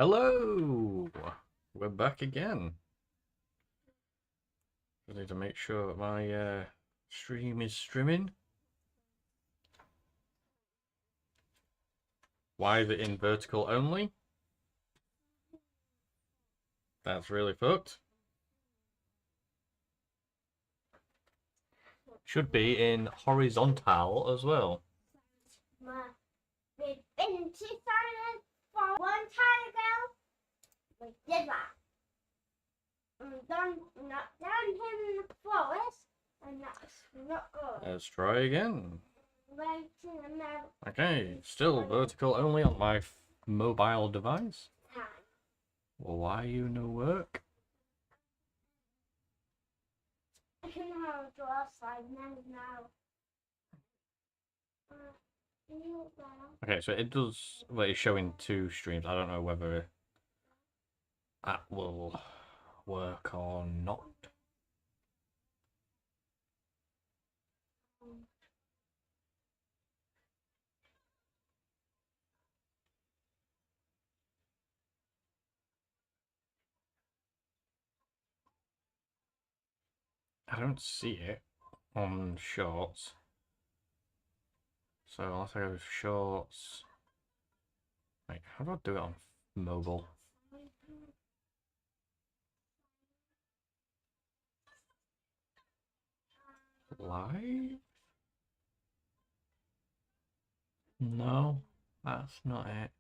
Hello! We're back again. I need to make sure that my stream is streaming. Why is it in vertical only? That's really fucked. Should be in horizontal as well. We've been to Thailand for one time ago. We did that. Not down here in the forest, and that's not good. Let's try again. Right in the middle Okay, still vertical only on my mobile device. time. Well, why you no work? I can have a draw slide now. Okay, so it does, well, it's showing two streams. I don't know whether that will work or not. I don't see it on shorts. So unless I go with shorts. Wait, how do I do it on mobile? Live? No, that's not it.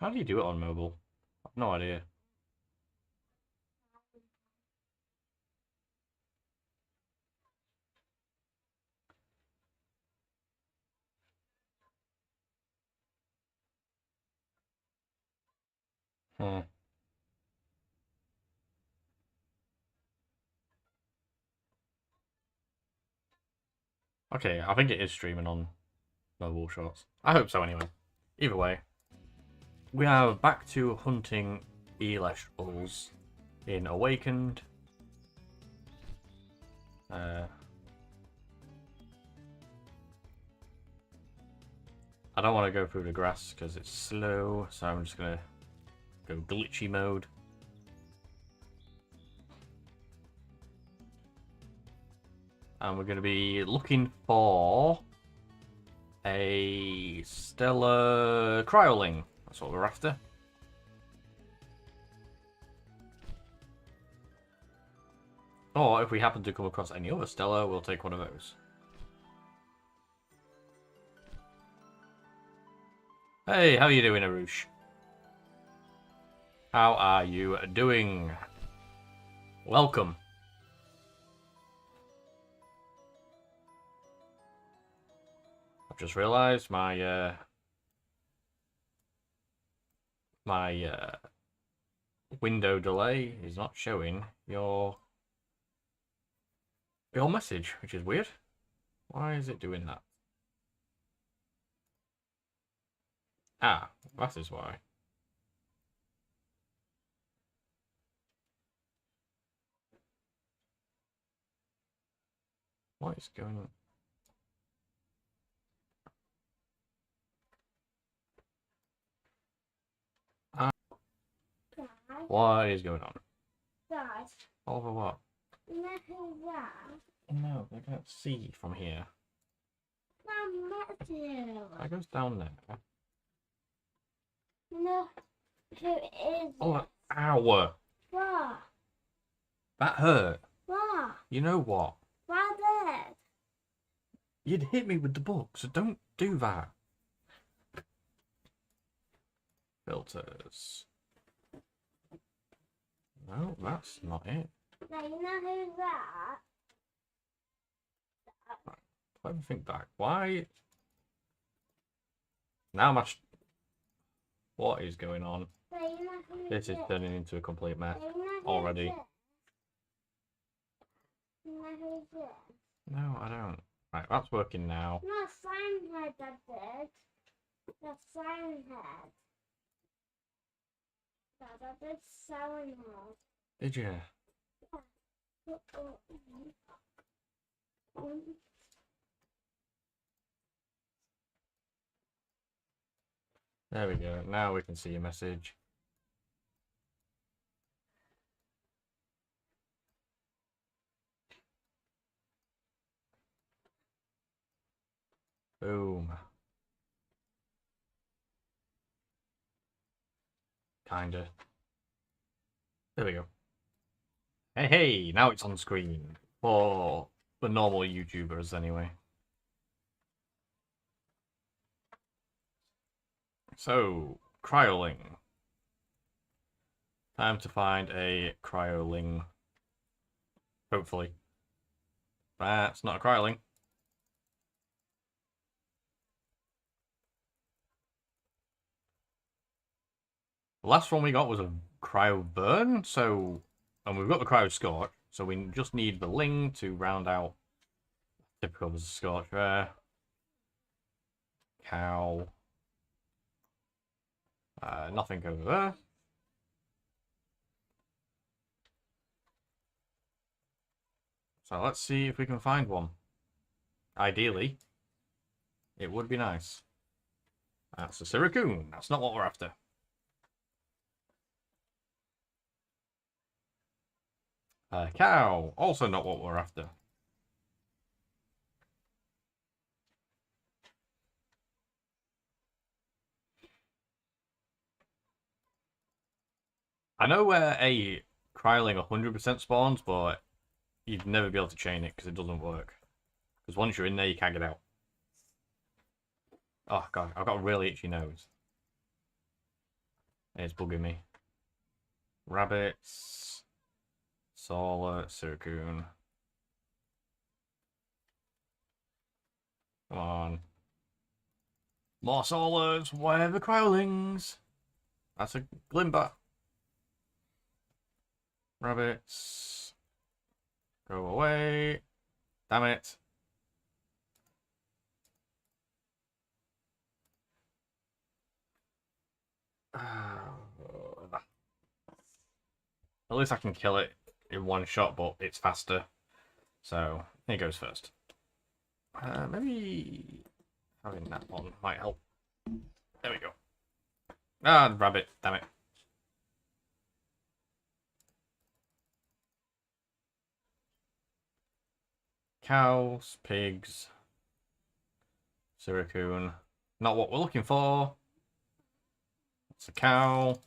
How do you do it on mobile? I've no idea. Hmm. Okay, I think it is streaming on mobile shorts. I hope so anyway. Either way, we are back to hunting Elestrals in Awakened. I don't want to go through the grass because it's slow, so I'm just going to go glitchy mode. And we're going to be looking for a stellar cryoling. That's what we're after. Or if we happen to come across any other stellar, we'll take one of those. Hey, how are you doing, Arush? How are you doing? Welcome. I've just realised my window delay is not showing your message, which is weird. Why is it doing that? Ah, that is why. What is going on? What is going on? Dad, Oliver, what? look at that. No, I can't see from here. Matthew. That goes down there. Look who is Oh, ow! What? That hurt. What? You know what? What is? You'd hit me with the book, so don't do that. Filters. No, that's not it. Now you know who's that? Let me think back. Why? Now what is going on? Now you know who's This is turning into a complete mess Now you know who's already. it? You know who's it? No, I don't. Right, that's working now. No, sign head that did. The sign head. That did sign head. Did you? There we go. Now we can see your message. Boom. Kinda. There we go. Hey, now it's on screen. For the normal YouTubers, anyway. So, cryoling. Time to find a cryoling. Hopefully. That's not a cryoling. The last one we got was a cryo burn, so... And we've got the cryo scorch, so we just need the ling to round out typical of a scorch there. Cow. Nothing over there. So let's see if we can find one. Ideally, it would be nice. That's a Siracoon. That's not what we're after. Cow. Also not what we're after. I know where a Kryling 100% spawns, but you'd never be able to chain it because it doesn't work. Because once you're in there, you can't get out. Oh, God. I've got a really itchy nose. It's bugging me. Rabbits. Solar. Siracoon. Come on. More solars. Where the Krylings? That's a Glimbat. Rabbits. Go away. Damn it. At least I can kill it in one shot, but it's faster. So, here goes first. Maybe having that one might help. There we go. Ah, rabbit. Damn it. Cows, pigs, Siracoon. Not what we're looking for. It's a cow.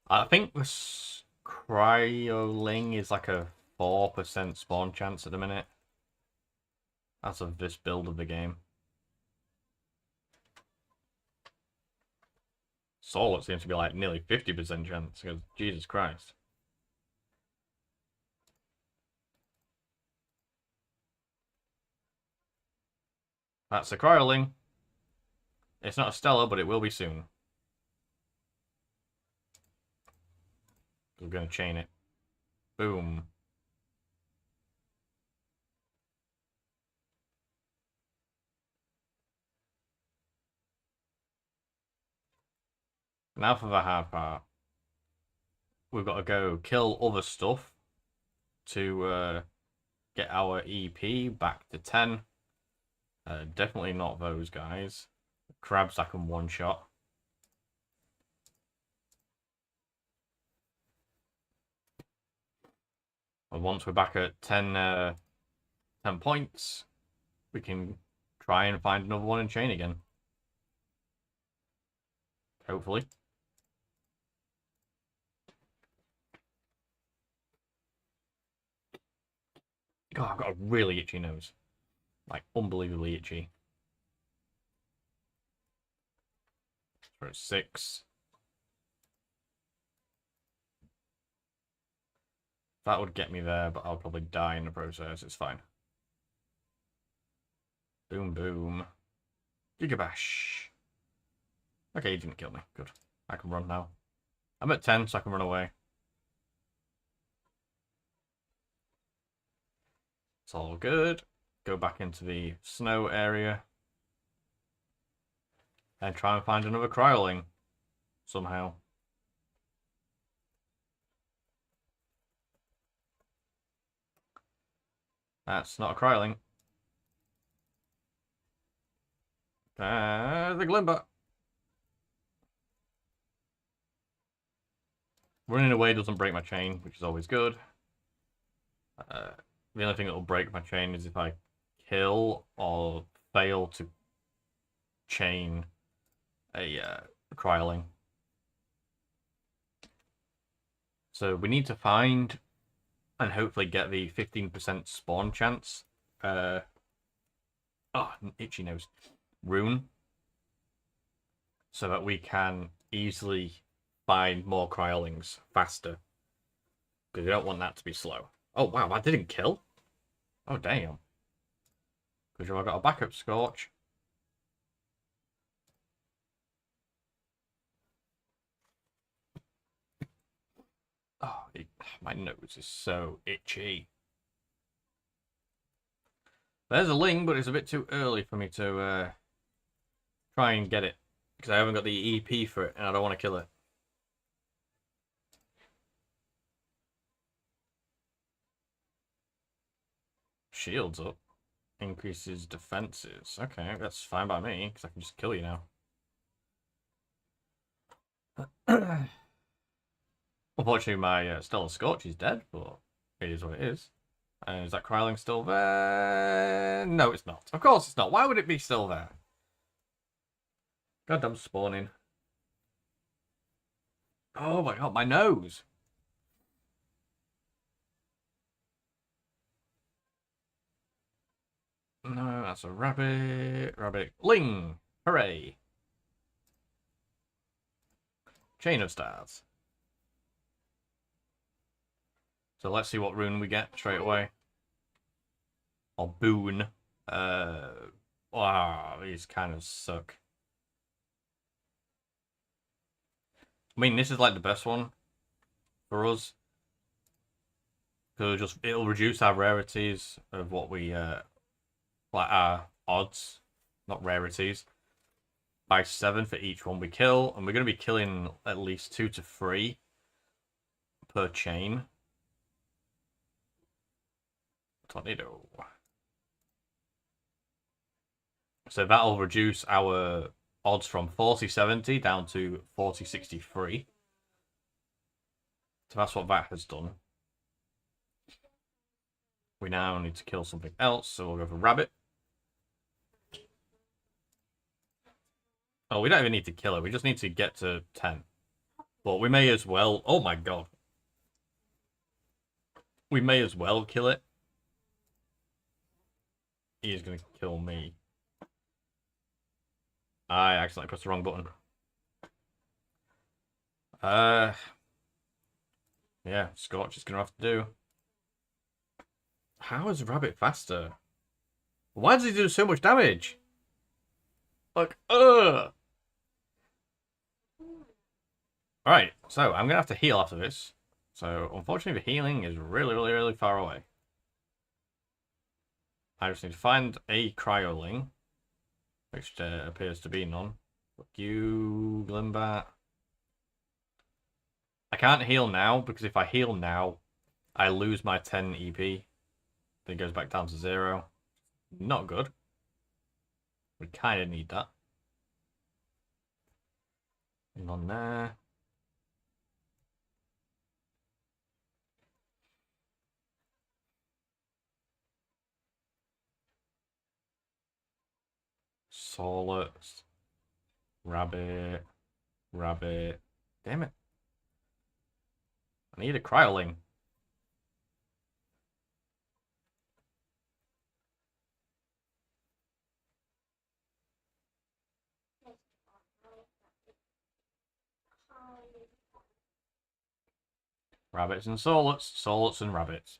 I think this Cryoling is like a 4% spawn chance at the minute. As of this build of the game. Solar seems to be like nearly 50% chance, because Jesus Christ. That's a Cryoling. It's not a Stellar, but it will be soon. We're going to chain it. Boom. Now for the hard part. We've got to go kill other stuff to get our EP back to 10. Definitely not those guys. Crabs I can one-shot. And once we're back at 10 points, we can try and find another one and chain again. Hopefully. God, I've got a really itchy nose. Like, unbelievably itchy. For a 6. That would get me there, but I'll probably die in the process. It's fine. Boom, boom. Gigabash. Okay, he didn't kill me. Good. I can run now. I'm at 10, so I can run away. It's all good. Go back into the snow area. And try and find another Cryoling. Somehow. That's not a Cryoling. The Glimmer. Running away doesn't break my chain, which is always good. The only thing that will break my chain is if I kill or fail to chain a Cryling. So we need to find and hopefully get the 15% spawn chance. Itchy nose. Rune. So that we can easily find more Crylings faster. Because we don't want that to be slow. Oh, wow, that didn't kill? Oh, damn. Because I've got a backup Scorch. Oh, my nose is so itchy. There's a Ling, but it's a bit too early for me to try and get it. Because I haven't got the EP for it, and I don't want to kill it. Shields up. Increases defenses. Okay, that's fine by me, because I can just kill you now. Unfortunately, my Stellar Scorch is dead, but it is what it is. And is that Cryling still there? No, it's not. Of course it's not. Why would it be still there? Goddamn spawning. Oh my god, my nose! No, that's a rabbit. Rabbit. Ling! Hooray! Chain of Stars. So let's see what rune we get straight away. Or boon. Wow, these kind of suck. I mean, this is like the best one for us. Because it'll reduce our rarities of what we, like our odds, not rarities, by 7 for each one we kill. And we're going to be killing at least 2 to 3 per chain. Tornado. So that'll reduce our odds from 40-70 down to 40-63. So that's what that has done. We now need to kill something else, so we'll go for Rabbit. Oh, we don't even need to kill it. We just need to get to 10. But we may as well... Oh my god. We may as well kill it. He is going to kill me. I accidentally pressed the wrong button. Yeah, Scorch is going to have to do. How is Rabbit faster? Why does he do so much damage? Like, ugh! Alright, so I'm going to have to heal after this. So, unfortunately, the healing is really, really, really far away. I just need to find a Cryoling, which appears to be none. Fuck you, Glimbat. I can't heal now, because if I heal now, I lose my 10 EP. Then it goes back down to 0. Not good. We kind of need that. None there. Solus. Rabbit. Rabbit. Damn it. I need a Cryoling. Rabbits and Solus. Solus and Rabbits.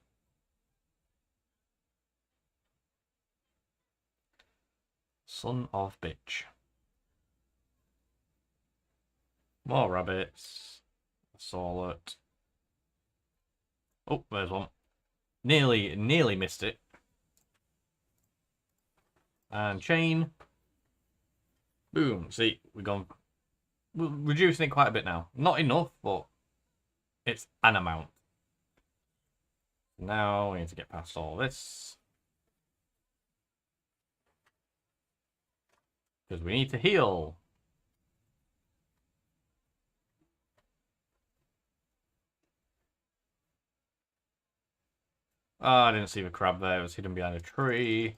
Son of bitch. More rabbits. Solus. Oh, there's one. Nearly missed it. And chain. Boom. See, we're reducing it quite a bit now. Not enough, but it's an amount. Now we need to get past all this. Because we need to heal. Oh, I didn't see the crab there. It was hidden behind a tree.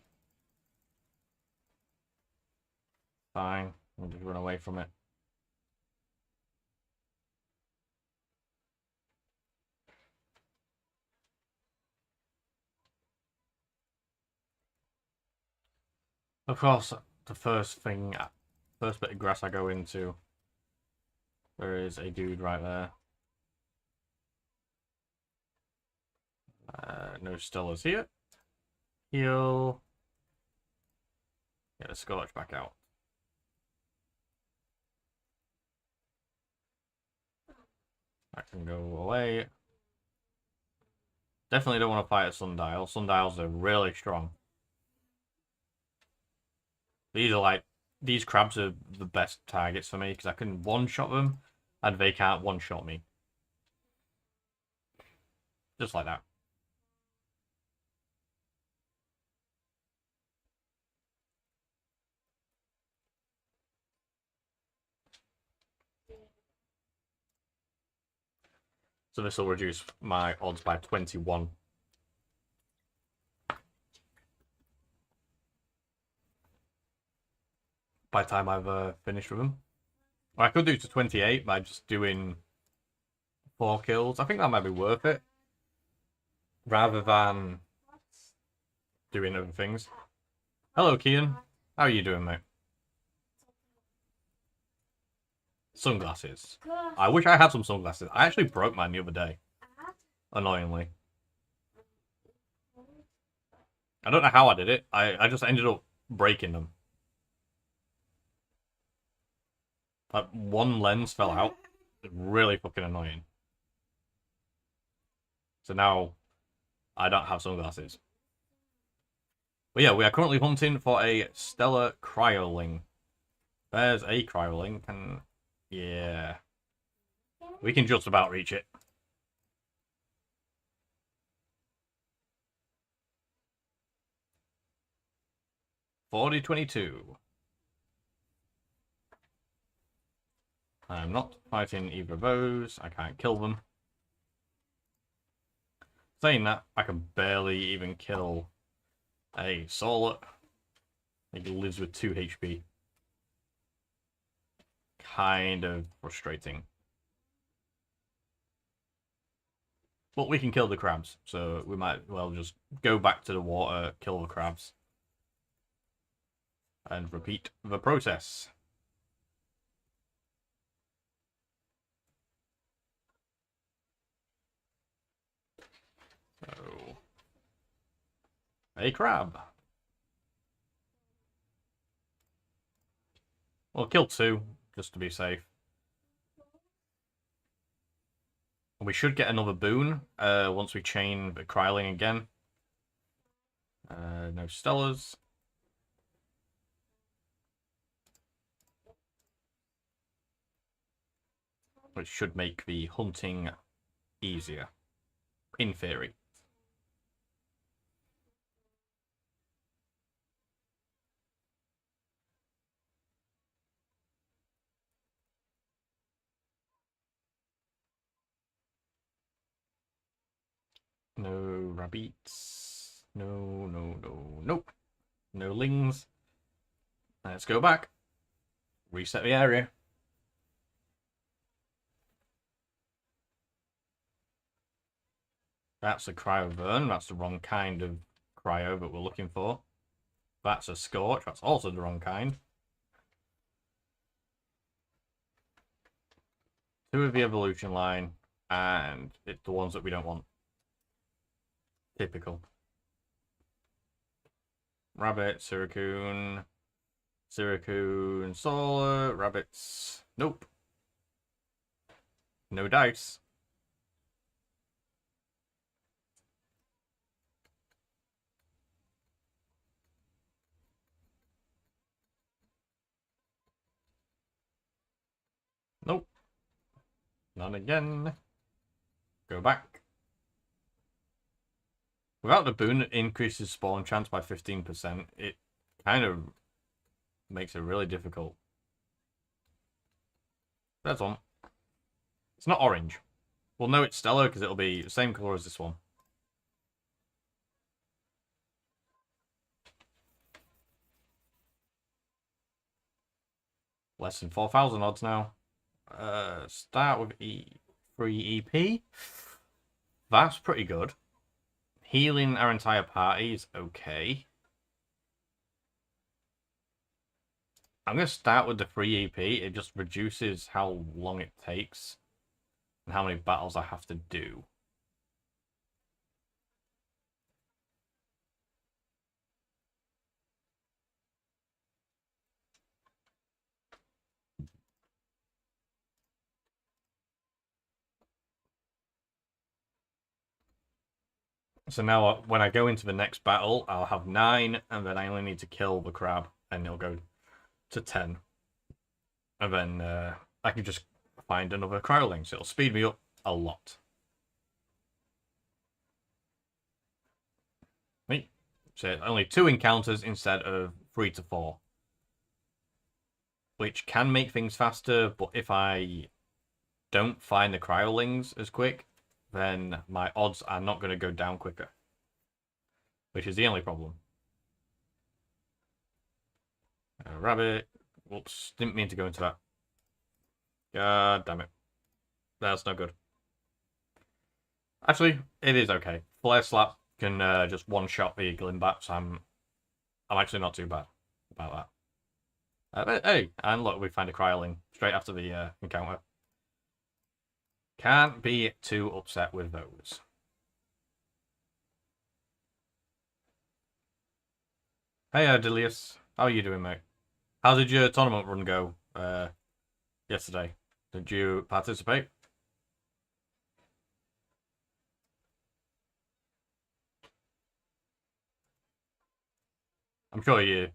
Fine. We'll just run away from it. Of course, the first bit of grass I go into, there is a dude right there. No Stellas here. Heal. Get the Scorch back out. That can go away. Definitely don't want to fight a Sundial. Sundials are really strong. These crabs are the best targets for me because I can one-shot them and they can't one-shot me. Just like that. So this will reduce my odds by 21. By the time I've finished with them. Or I could do to 28 by just doing 4 kills. I think that might be worth it. Rather than doing other things. Hello, Kian. How are you doing, mate? Sunglasses. I wish I had some sunglasses. I actually broke mine the other day. Annoyingly. I don't know how I did it. I just ended up breaking them. Like, one lens fell out. Really fucking annoying. So now, I don't have sunglasses. But yeah, we are currently hunting for a stellar cryoling. There's a cryoling. Yeah. We can just about reach it. 40-22. I'm not fighting either of those. I can't kill them. Saying that, I can barely even kill a Solar. He lives with 2 HP. Kind of frustrating. But we can kill the crabs, so we might well just go back to the water, kill the crabs, and repeat the process. So, a crab. We'll kill 2, just to be safe. We should get another boon once we chain the Kryling again. No Stellas. Which should make the hunting easier. In theory. No rabbits. No, no, no, nope. No lings. Let's go back. Reset the area. That's a Cryovern. That's the wrong kind of cryo that we're looking for. That's a Scorch. That's also the wrong kind. 2 of the evolution line, and it's the ones that we don't want. Typical. Rabbit, Siracoon, Solar, rabbits. Nope. No dice. Nope. None again. Go back. Without the boon, it increases spawn chance by 15%. It kind of makes it really difficult. There's one. It's not orange. We'll know it's stellar because it'll be the same color as this one. Less than 4,000 odds now. Start with free EP. That's pretty good. Healing our entire party is okay. I'm going to start with the free EP. It just reduces how long it takes and how many battles I have to do. So now when I go into the next battle, I'll have 9, and then I only need to kill the crab, and it'll go to 10. And then I can just find another cryoling, so it'll speed me up a lot. Right. So only 2 encounters instead of 3 to 4. Which can make things faster, but if I don't find the cryolings as quick, then my odds are not going to go down quicker. Which is the only problem. Rabbit. Whoops, didn't mean to go into that. God damn it. That's no good. Actually, it is okay. Flare Slap can just one-shot the Glimbat, so I'm actually not too bad about that. But, hey, and look, we find a cryoling straight after the encounter. Can't be too upset with those. Hey, Adilius. How are you doing, mate? How did your tournament run go yesterday? Did you participate? I'm sure you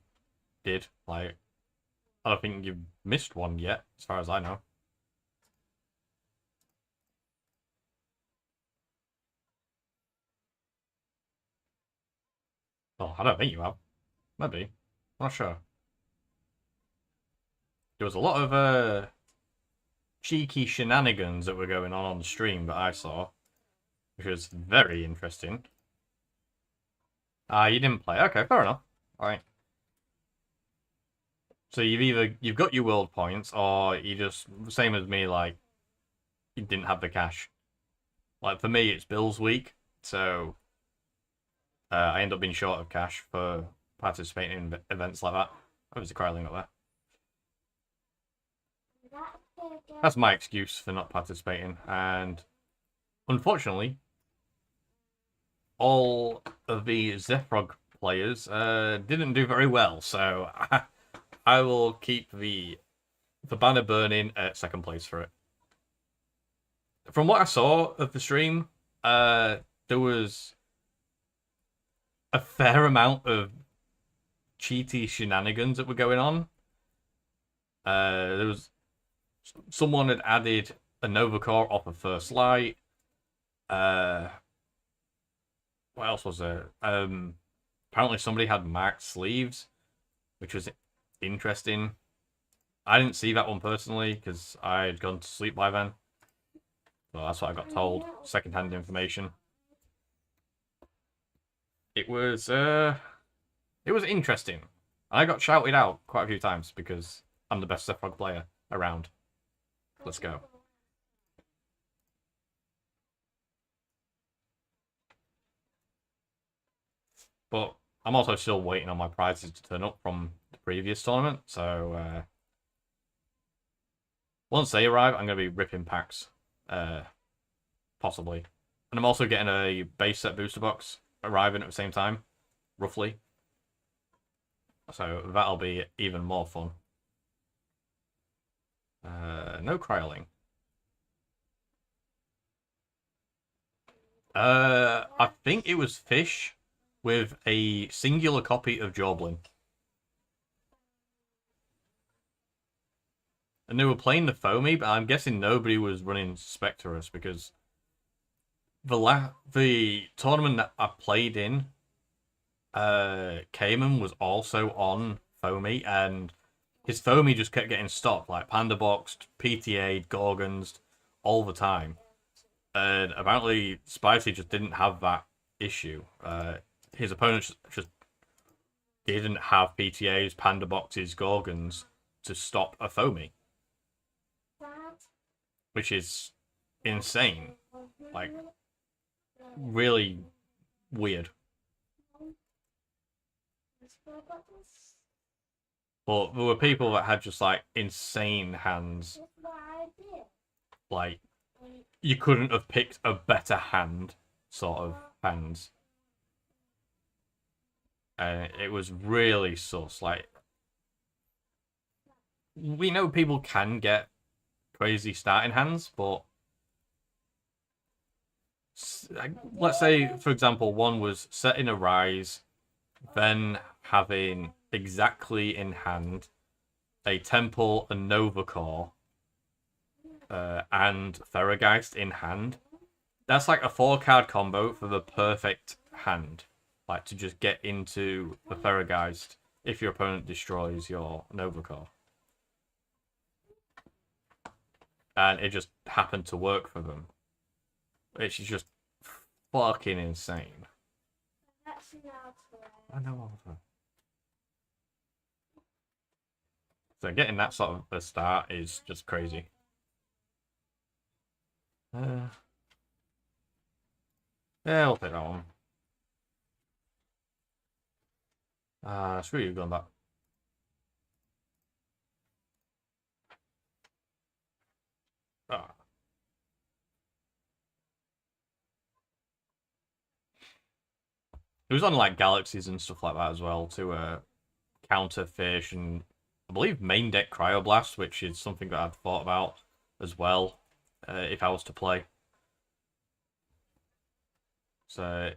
did. Like, I don't think you've missed one yet, as far as I know. Well, I don't think you have. Maybe. I'm not sure. There was a lot of cheeky shenanigans that were going on the stream that I saw, which was very interesting. You didn't play. Okay, fair enough. All right. So you've got your world points, or you just same as me, like you didn't have the cash. Like for me, it's Bills week, so I end up being short of cash for participating in events like that. Oh, there's a cryoling up there. That's my excuse for not participating, and unfortunately, all of the Zephyrog players didn't do very well, so I will keep the banner burning at second place for it. From what I saw of the stream, there was a fair amount of cheaty shenanigans that were going on. There was someone had added a Nova Core off of First Light. What else was there? Apparently somebody had marked sleeves, which was interesting. I didn't see that one personally because I had gone to sleep by then. Well, that's what I got told. Second-hand information. It was interesting. I got shouted out quite a few times because I'm the best Zephyrog player around. Let's go. But I'm also still waiting on my prizes to turn up from the previous tournament, so once they arrive, I'm going to be ripping packs, possibly. And I'm also getting a base set booster box arriving at the same time, roughly. So that'll be even more fun. No cryoling. I think it was Fish with a singular copy of Jorblin. And they were playing the Foamy, but I'm guessing nobody was running Spectorus because the tournament that I played in, Cayman was also on Foamy, and his foamy just kept getting stopped, like Panda Boxed, PTA'd, Gorgons, all the time. And apparently, Spicy just didn't have that issue. His opponents just didn't have PTAs, Panda Boxes, Gorgons to stop a foamy, which is insane. Like, really weird. But there were people that had just like insane hands. Like, you couldn't have picked a better hand, sort of hands. And it was really sus. Like, we know people can get crazy starting hands, but let's say, for example, one was setting a rise, then having exactly in hand a Temple, a Nova Core, and Therageist in hand. That's like a 4-card combo for the perfect hand. Like, to just get into the Therageist if your opponent destroys your Nova Core. And it just happened to work for them. It's just fucking insane. I know. So getting that sort of a start is just crazy. Yeah, I'll take that one. Screw you going back. Ah. It was on like galaxies and stuff like that as well to counter fish and I believe main deck Cryoblast, which is something that I've thought about as well if I was to play. So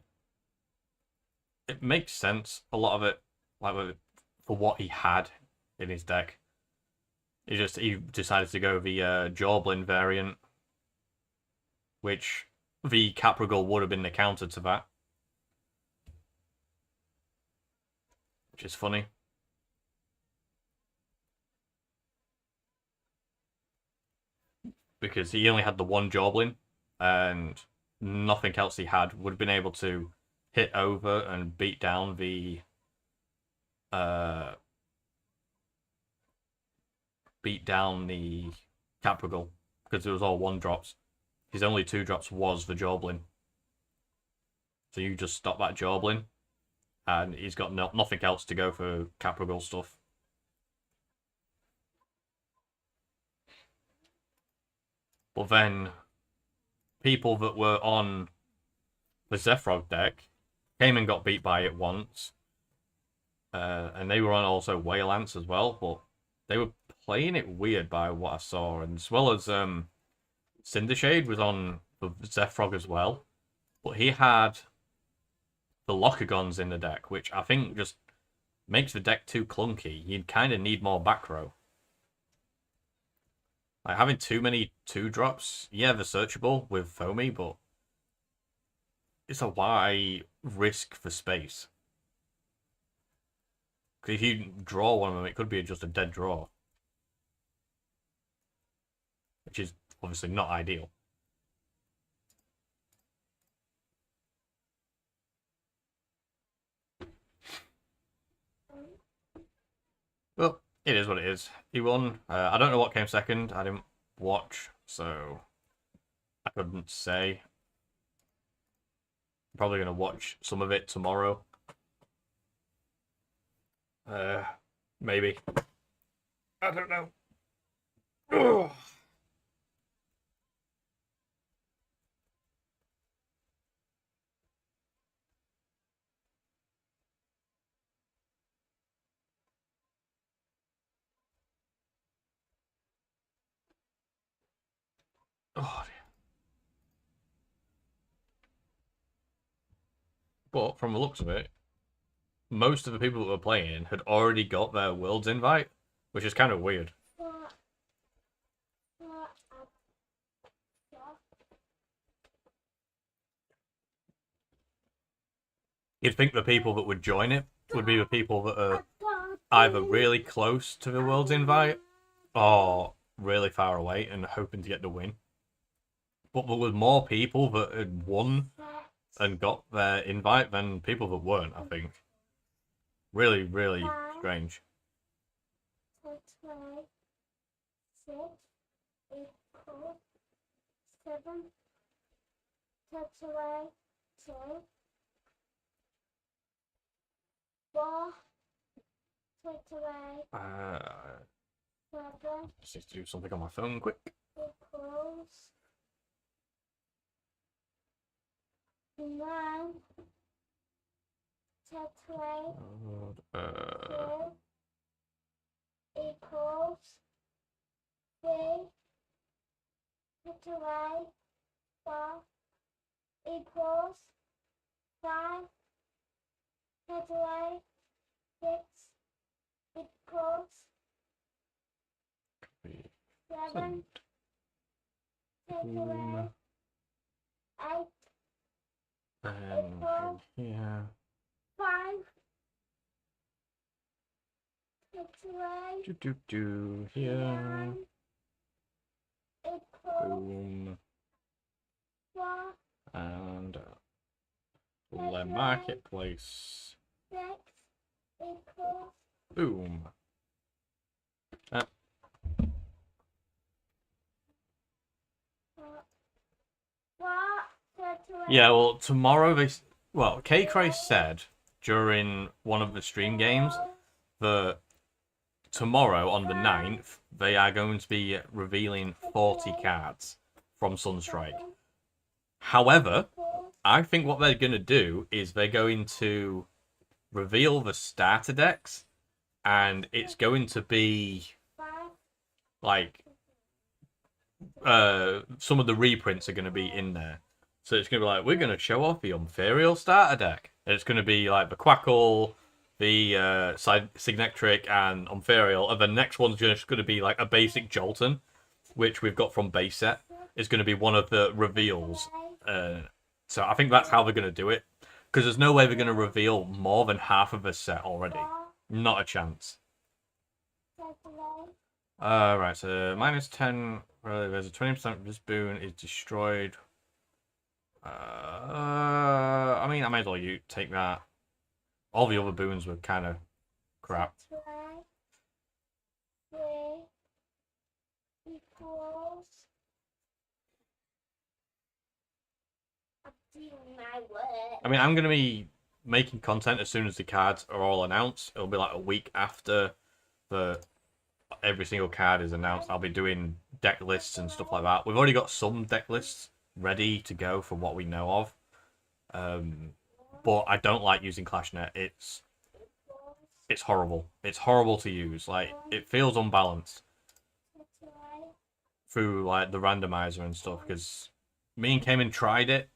it makes sense, a lot of it, like for what he had in his deck. He decided to go the Jorblin variant, which the Caprigal would have been the counter to that, which is funny. Because he only had the one Jorblin, and nothing else he had would have been able to hit over and beat down the Caprigal because it was all 1-drops. His only 2-drops was the Jorblin. So you just stop that Jorblin, and he's got nothing else to go for Caprigal stuff. But then people that were on the Zephrog deck came and got beat by it once. And they were on also Whale-Ants as well, but they were playing it weird by what I saw. And as well as Cindershade was on the Zephrog as well. But he had the Lockagons in the deck, which I think just makes the deck too clunky. You'd kind of need more back row. Like, having too many 2-drops, yeah, they're searchable with Foamy, but it's a why risk for space. Because if you draw one of them, it could be just a dead draw. Which is obviously not ideal. Well, it is what it is. He won. I don't know what came second. I didn't watch, so I couldn't say. I'm probably going to watch some of it tomorrow. Maybe. I don't know. Ugh. Oh, dear. But from the looks of it, most of the people that were playing had already got their Worlds invite, which is kind of weird. You'd think the people that would join it would be the people that are either really close to the world's invite or really far away and hoping to get the win. But there was more people that had won and got their invite than people that weren't, I think. Really, really strange. Six, 8, 7, takes away 2, 4, takes away 7, Just need to do something on my phone quick. equals 9, takes away 2, equals 3, takes away 4, equals 5, takes away 6, equals 7, take away 8, And here. 5, take away Here. 9, equals Boom. 4, And the marketplace. 6, equals Boom. Yeah, well, tomorrow K-Cray said during one of the stream games that tomorrow on the 9th, they are going to be revealing 40 cards from Sunstrike. However, I think what they're going to do is they're going to reveal the starter decks, and it's going to be like some of the reprints are going to be in there. So it's going to be like, we're going to show off the Unferial starter deck. And it's going to be like the Quackle, the Signectric, and Unferial. And the next one's just going to be like a basic Jolton, which we've got from base set. It's going to be one of the reveals. So I think that's how they're going to do it. Because there's no way they're going to reveal more than half of the set already. Not a chance. Right, so -10. There's a 20% this boon is destroyed. I mean, I might as well take that. All the other boons were kind of crap. 3 equals. I mean, I'm going to be making content as soon as the cards are all announced. It'll be like a week after every single card is announced. I'll be doing deck lists and stuff like that. We've already got some deck lists ready to go for what we know of. But I don't like using ClashNet. It's horrible. It's horrible to use. Like, it feels unbalanced through like the randomizer and stuff, because me and Cayman tried it,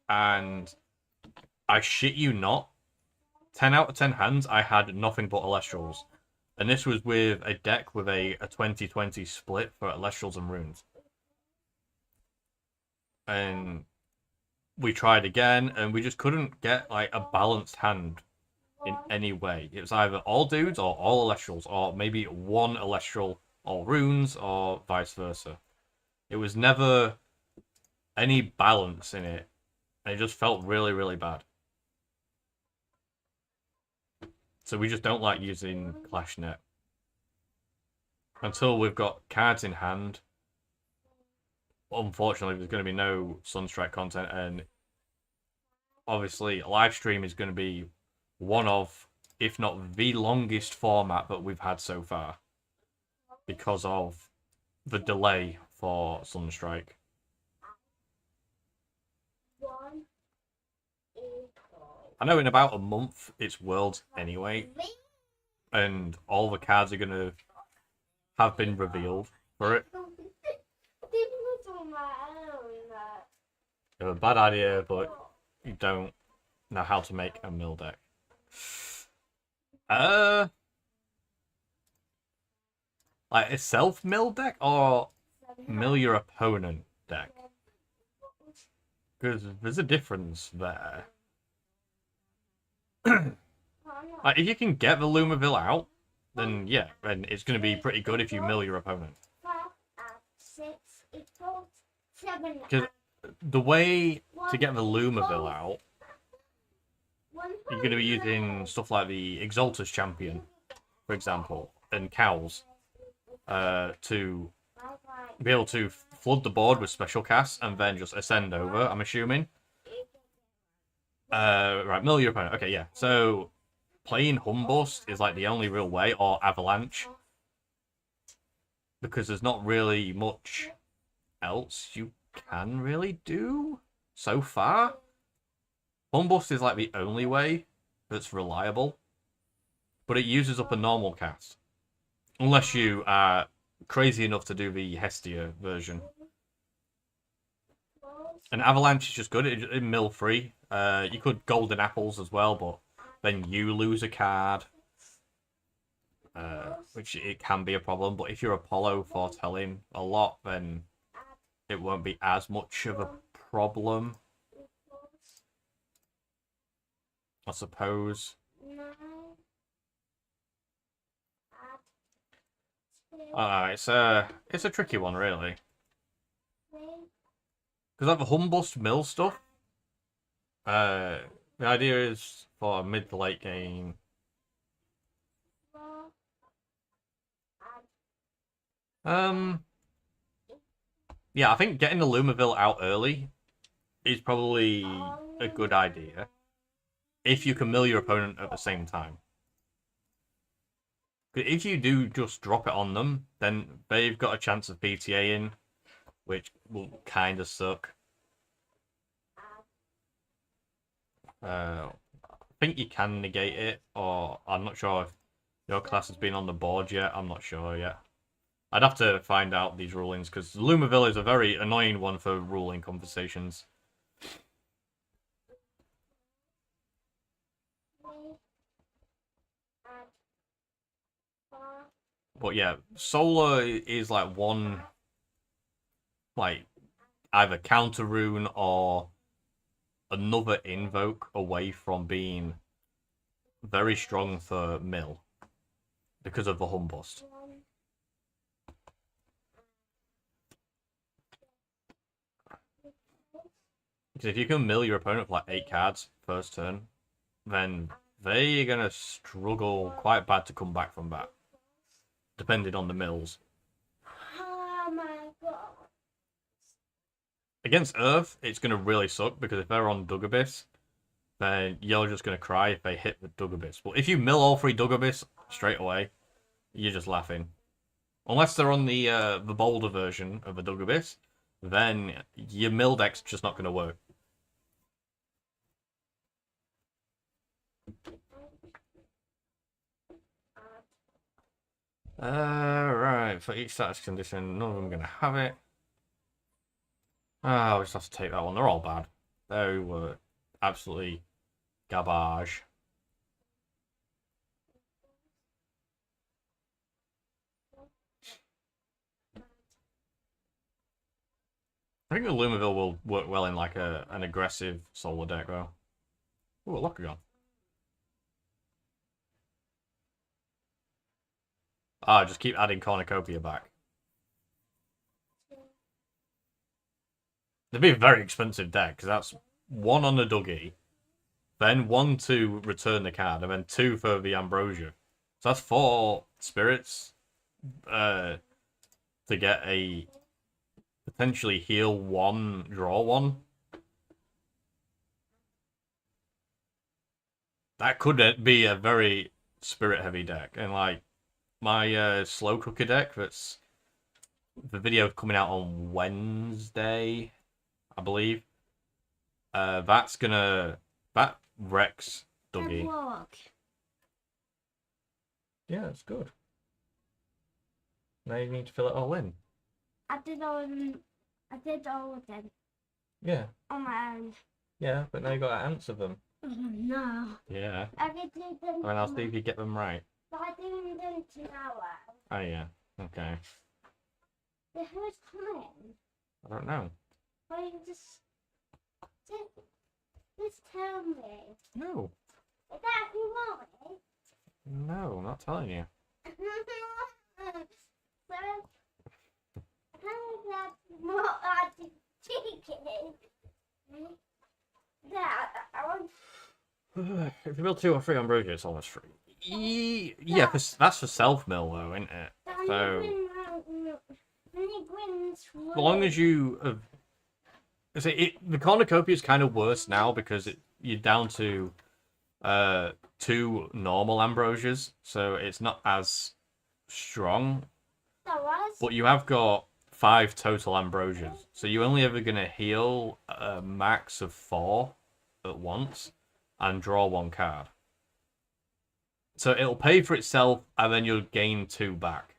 and I shit you not, 10 out of 10 hands I had nothing but Elestrals. And this was with a deck with a 20-20 split for Elestrals and Runes. And we tried again, and we just couldn't get like a balanced hand in any way. It was either all dudes or all Elestrals, or maybe one Elestral or Runes, or vice versa. It was never any balance in it. And it just felt really, really bad. So we just don't like using ClashNet. Until we've got cards in hand, unfortunately, there's going to be no Sunstrike content, and obviously, live stream is going to be one of, if not the longest format that we've had so far, because of the delay for Sunstrike. 1 equals. I know in about a month it's Worlds anyway, and all the cards are going to have been revealed for it. You have a bad idea, but you don't know how to make a mill deck. Like a self-mill deck or mill your opponent deck? Because there's a difference there. Like, if you can get the Lumaville out, then yeah, then it's going to be pretty good if you mill your opponent. 5 and 6 equals 7. Because the way to get the Lumaville out, you're going to be using stuff like the Exaltus Champion, for example, and cows to be able to flood the board with special casts and then just ascend over, I'm assuming. Right, mill your opponent. Okay, yeah. So, playing Humbust is like the only real way, or Avalanche. Because there's not really much else you can really do so far. Humbust is like the only way that's reliable. But it uses up a normal cast. Unless you are crazy enough to do the Hestia version. And Avalanche is just good. It's mill free. You could Golden Apples as well, but then you lose a card. Which it can be a problem. But if you're Apollo foretelling a lot, then it won't be as much of a problem, I suppose. It's a tricky one, really. Because like the Humbust mill stuff, the idea is for a mid to late game. Yeah, I think getting the Lumaville out early is probably a good idea. If you can mill your opponent at the same time. If you do just drop it on them, then they've got a chance of PTAing, which will kind of suck. I think you can negate it, or I'm not sure if your class has been on the board yet. I'm not sure yet. I'd have to find out these rulings, because Lumaville is a very annoying one for ruling conversations. But yeah, Solar is like one, like, either counter rune or another invoke away from being very strong for mill because of the Humbust. Because if you can mill your opponent for like 8 cards first turn, then they're going to struggle quite bad to come back from that. Depending on the mills. Oh my god. Against Earth, it's going to really suck, because if they're on Dugabyss, then you're just going to cry if they hit with Dugabyss. But if you mill all 3 Dugabyss straight away, you're just laughing. Unless they're on the bolder version of a Dugabyss, then your mill deck's just not going to work. Right, for each status condition, none of them are going to have it. I'll just have to take that one. They're all bad. They were absolutely garbage. I think the Lumaville will work well in like an aggressive solar deck, though. Ooh, a Locagon. Just keep adding Cornucopia back. It'd be a very expensive deck, because that's 1 on the Dougie, then 1 to return the card, and then 2 for the Ambrosia. So that's 4 spirits to get a potentially heal 1, draw 1. That could be a very spirit-heavy deck, and like my slow cooker deck, that's the video coming out on Wednesday, I believe. That wrecks Dougie. Yeah, it's good. Now you need to fill it all in. I did all of them. Yeah. On my own. Yeah, but now you got to answer them. Oh, no. Yeah. I did do them. And I'll see if you get them right. But I didn't do them tomorrow. Oh yeah. Okay. But who's coming? I don't know. Well, you just tell me. No. Is that who want it? No, I'm not telling you. If you build 2 or 3 ambrosia, it's almost free. Yeah, that's for self-mill though, isn't it? So, as long as you have... the cornucopia is kind of worse now because you're down to 2 normal ambrosias, so it's not as strong. But you have got 5 total ambrosias, so you're only ever going to heal a max of 4 at once and draw 1 card. So it'll pay for itself, and then you'll gain 2 back.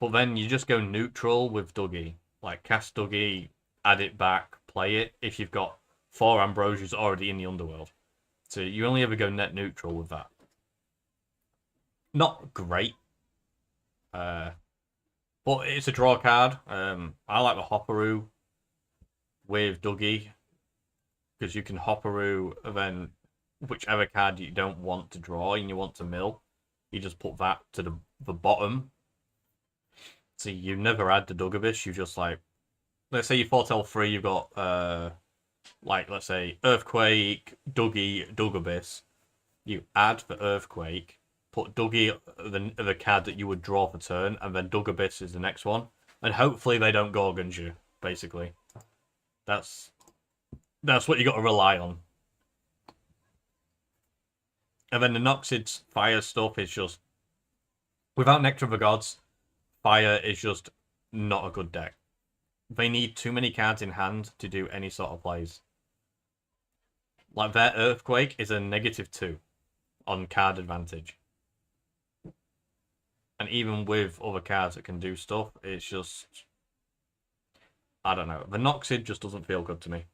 But then you just go neutral with Dougie. Like, cast Dougie, add it back, play it, if you've got 4 ambrosias already in the underworld. So you only ever go net neutral with that. Not great. But it's a draw card. I like the Hopperoo with Dougie, because you can Hopperoo, and then whichever card you don't want to draw and you want to mill, you just put that to the bottom. So you never add the Dugabish, you just like, let's say you foretell 3, you've got like, let's say Earthquake, Dougie, Dugabish. You add the Earthquake, put Dougie the card that you would draw for turn, and then Dugabish is the next one. And hopefully they don't Gorgons you, basically. That's what you got to rely on. And then the Noxid's fire stuff is just... Without Nectar of the Gods, fire is just not a good deck. They need too many cards in hand to do any sort of plays. Like, their Earthquake is a -2 on card advantage. And even with other cards that can do stuff, it's just... I don't know. The Noxid just doesn't feel good to me.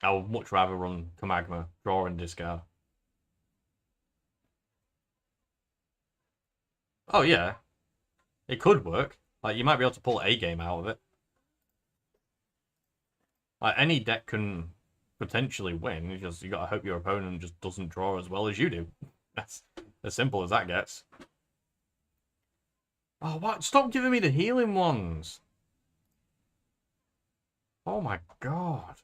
I would much rather run Kamagma, draw and discard. Oh yeah, it could work. Like, you might be able to pull a game out of it. Like, any deck can potentially win. You got to hope your opponent just doesn't draw as well as you do. That's as simple as that gets. Oh, what? Stop giving me the healing ones. Oh my god.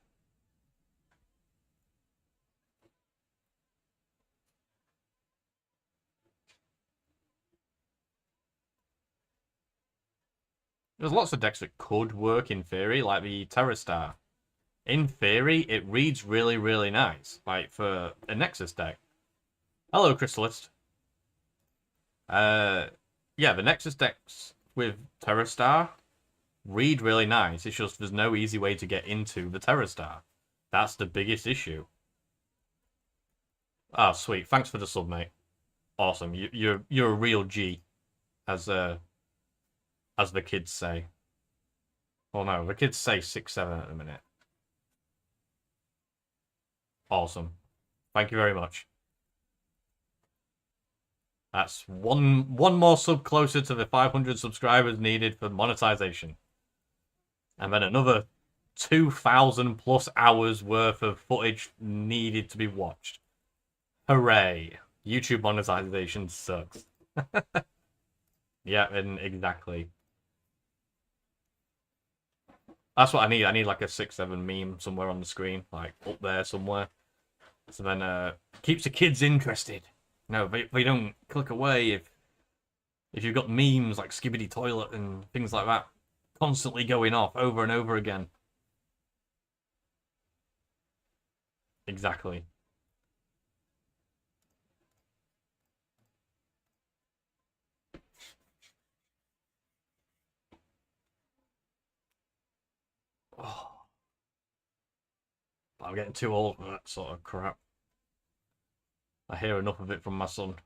There's lots of decks that could work in theory, like the Terra Star. In theory, it reads really, really nice. Like, for a Nexus deck. Hello, Crystalist. Yeah, the Nexus decks with Terra Star read really nice. It's just there's no easy way to get into the Terra Star. That's the biggest issue. Ah, sweet. Thanks for the sub, mate. Awesome. You're a real G, as the kids say. Well, no, the kids say 6-7 at the minute. Awesome. Thank you very much. That's one more sub closer to the 500 subscribers needed for monetization. And then another 2,000 plus hours worth of footage needed to be watched. Hooray. YouTube monetization sucks. Yeah, and exactly. That's what I need. I need like a 6-7 meme somewhere on the screen, like up there somewhere. So then keeps the kids interested. No, they don't click away if you've got memes like Skibbity Toilet and things like that constantly going off over and over again. Exactly. Oh, I'm getting too old for that sort of crap. I hear enough of it from my son.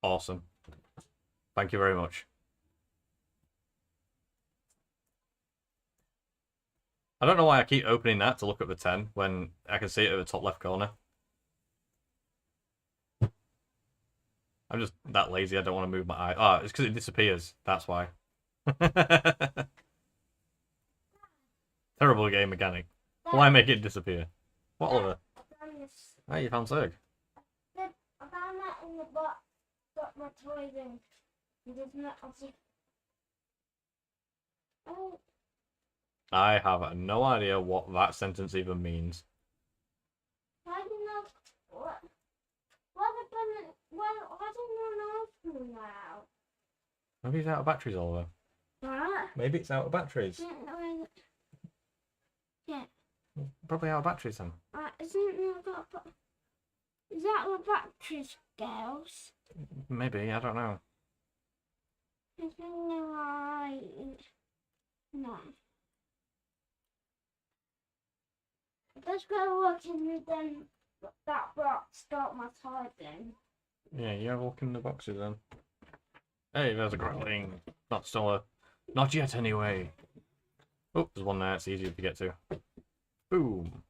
Awesome. Thank you very much. I don't know why I keep opening that to look at the 10 when I can see it at the top left corner. I'm just that lazy, I don't want to move my eye. Oh, it's because it disappears. That's why. Terrible game mechanic. Why make it disappear? What other? Oh, you found Zerg. I found that in the box. got my toys in. There's not. Oh, I have no idea what that sentence even means. I don't know. What happened? Well, I don't know now. Maybe it's out of batteries, Oliver. What? Maybe it's out of batteries. Yeah. Probably out of batteries then. Isn't there got? Is that what batteries girls? Maybe, I don't know. Isn't there right? No. Let's go look in then that box. Start my typing. Yeah, you have a look in the boxes then. Hey, there's a growling. Not still a... Not yet, anyway. Oh, there's one there. It's easier to get to. Boom.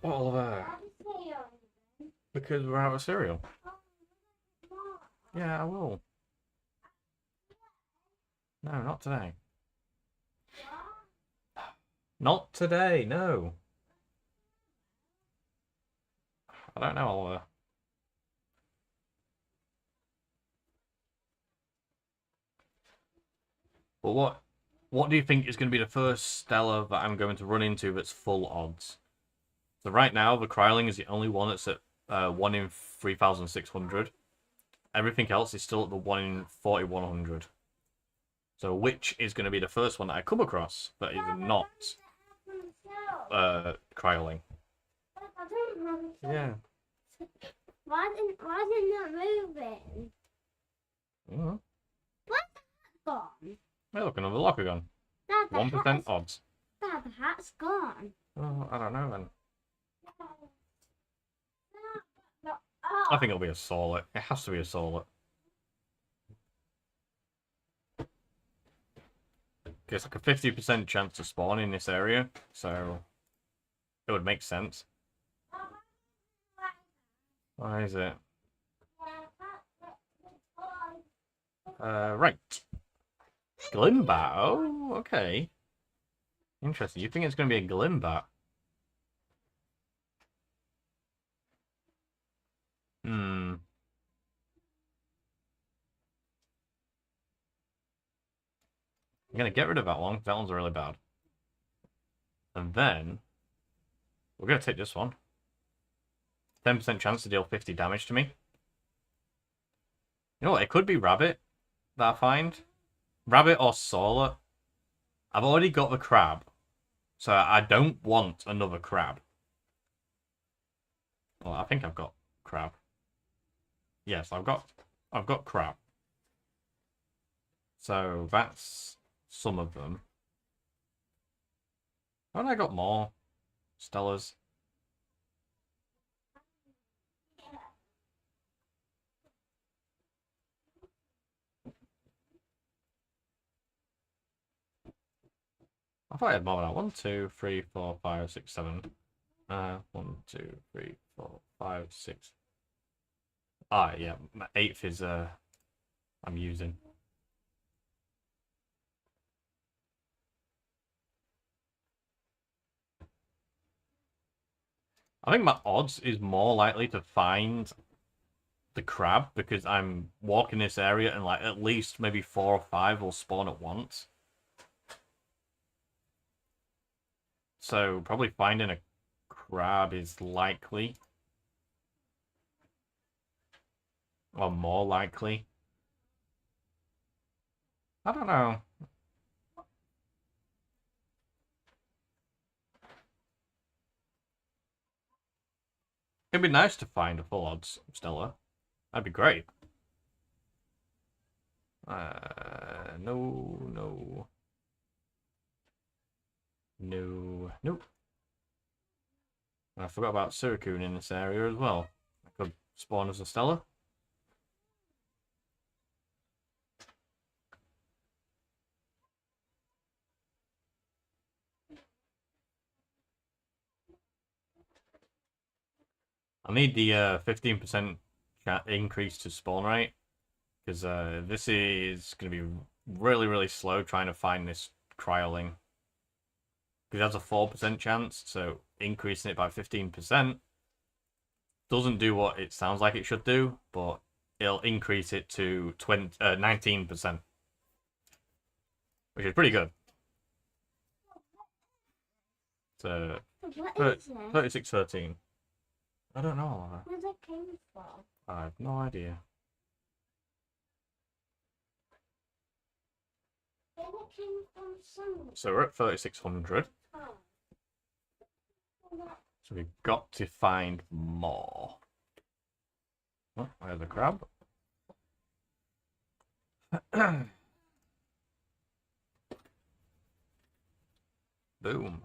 What, Oliver? Because we're out of cereal. Yeah, I will. No, not today. Not today, no. I don't know, Oliver. But what do you think is going to be the first Stella that I'm going to run into that's full odds? So right now, the Kryling is the only one that's at 1 in 3,600. Everything else is still at the 1 in 4,100. So which is going to be the first one that I come across that is not Kryling? Yeah. Why didn't it moving? Mm-hmm. Where's the hat gone? Hey, look, another locker gun. Dad, the 1% hat's, odds. Dad, the hat's gone. Oh, I don't know then. No. I think it'll be a Sawlet. It has to be a Sawlet. It's like a 50% chance to spawn in this area, so it would make sense. Why is it? Right. Glimbat. Oh, okay. Interesting. You think it's going to be a Glimbat? Hmm. I'm going to get rid of that one. That one's really bad. And then we're going to take this one. 10% chance to deal 50 damage to me. You know what? It could be Rabbit that I find. Rabbit or Sawlet. I've already got the crab. So I don't want another crab. Well, I think I've got crab. Yes, I've got crab. So that's some of them. Haven't I got more Stellas? I thought I had more than that. 1, 2, 3, 4, 5, 6, 7. 1, 2, 3, 4, 5, 6. Ah, yeah. My 8th is I'm using. I think my odds is more likely to find the crab because I'm walking this area and like at least maybe 4 or 5 will spawn at once. So probably finding a crab is likely. Or more likely. I don't know. It'd be nice to find a full odds Stella. That'd be great. No, no. No, nope. I forgot about Suicune in this area as well. I could spawn as a Stella. I need the 15% increase to spawn rate. Because this is going to be really, really slow trying to find this Cryoling. because it has a 4% chance, so increasing it by 15% doesn't do what it sounds like it should do, but it'll increase it to 19%, which is pretty good. So, What is it? 3613. I don't know. Where's that came from? I have no idea. Where it came from somewhere. So we're at 3600. So we've got to find more. Oh, there's a crab. Boom.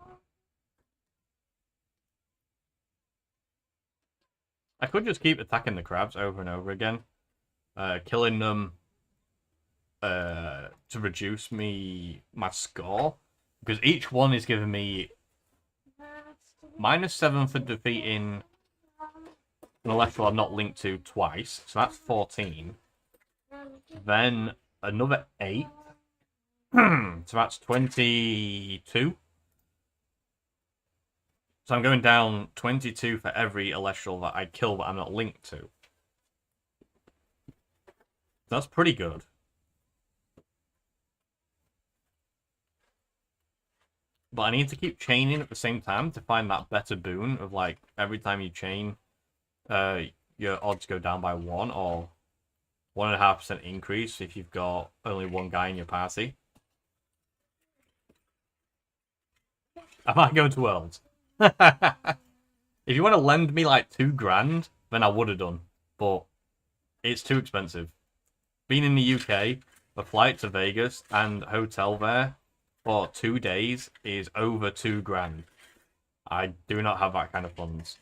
I could just keep attacking the crabs over and over again, killing them to reduce my score, because each one is giving me -7 for defeating an Elestral I'm not linked to twice, so that's 14. Then another 8, so that's 22. So I'm going down 22 for every Elestral that I kill that I'm not linked to. That's pretty good. But I need to keep chaining at the same time to find that better boon of, like, every time you chain, your odds go down by 1, or 1.5% increase if you've got only one guy in your party. I might go to Worlds. If you want to lend me like $2,000, then I would have done. But it's too expensive. Being in the UK, the flight to Vegas and hotel there for 2 days is over $2,000. I do not have that kind of funds.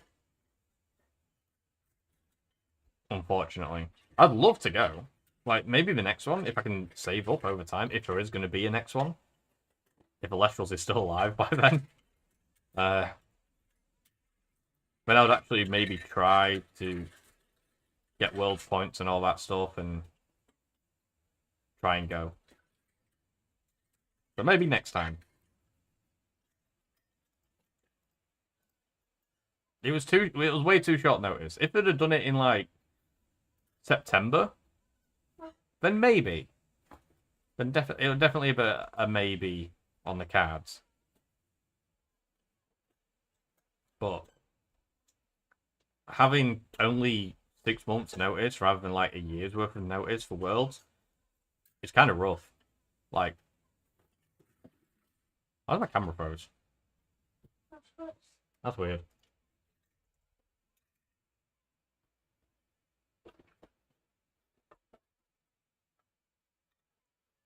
Unfortunately. I'd love to go. Like, maybe the next one, if I can save up over time, if there is going to be a next one. If Elestrals is still alive by then. But I would actually maybe try to get world points and all that stuff and try and go. But maybe next time. It was way too short notice. If they'd have done it in like September, then maybe. Then it would definitely be a maybe on the cards. But having only 6 months notice rather than like a year's worth of notice for Worlds, it's kind of rough. Like, how's my camera froze? That's weird.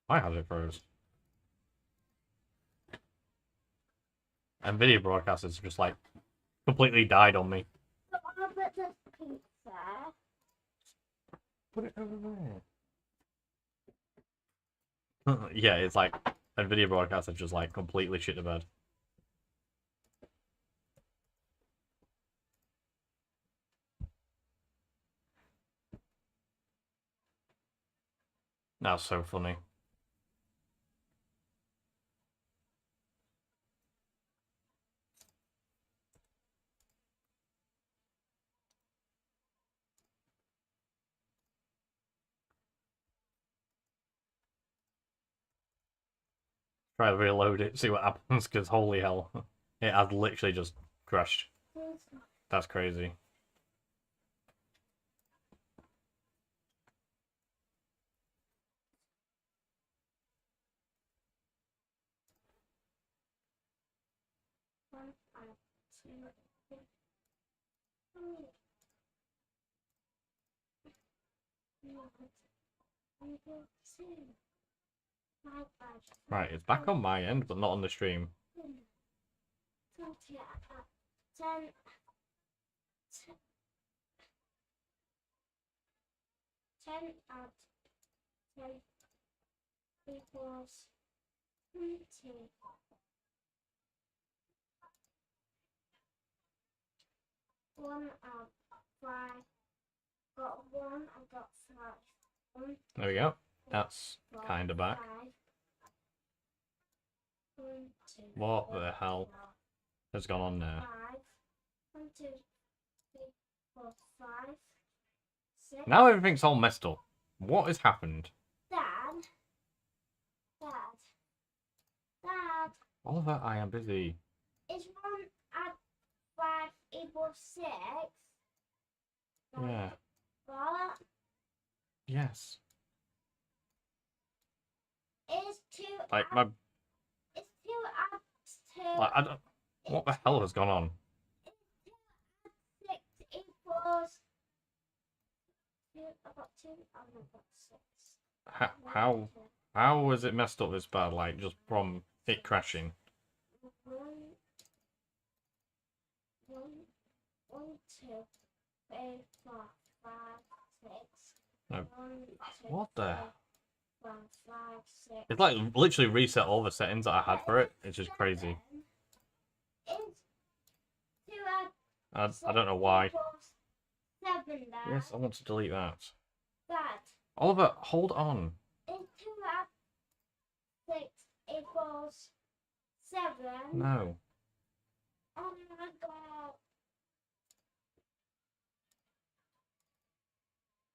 Why has it froze? And video broadcasters just like completely died on me. Put it over there. Yeah, it's like NVIDIA broadcaster just like completely shit the bed. That's so funny. Try to reload it, see what happens, because holy hell. It has literally just crashed. That's crazy. Right, it's back on my end, but not on the stream. 10 out 10 equals 20. 1 out 5. Got 1, I got 5. There we go. That's kind of back. 1, 2, What 3, the hell 4, has gone on there? 5. 1, 2, 3, 4, 5, 6. Now everything's all messed up. What has happened? Dad. Dad. Dad. Oliver, I am busy. Is 1 add 5 equals 6? Yeah. Well, Yes. is 2 Like add, my. is 2 add 2? Like, I don't. What the hell has gone on? Is 2 add 6 equals 2? I got 2. I got 6. How was it messed up this bad? Like just from it crashing? 1, 1, 1, 2, 3, 4, 5, 6. No. 1, 2, What the? 3, 4, 5, 6. It's like literally reset all the settings that I had for it. It's just crazy. Is 2 add I don't know why. equals 7, Dad? Yes, I want to delete that. Dad, Oliver, hold on. is 2 add 6 equals 7? No. Oh my god.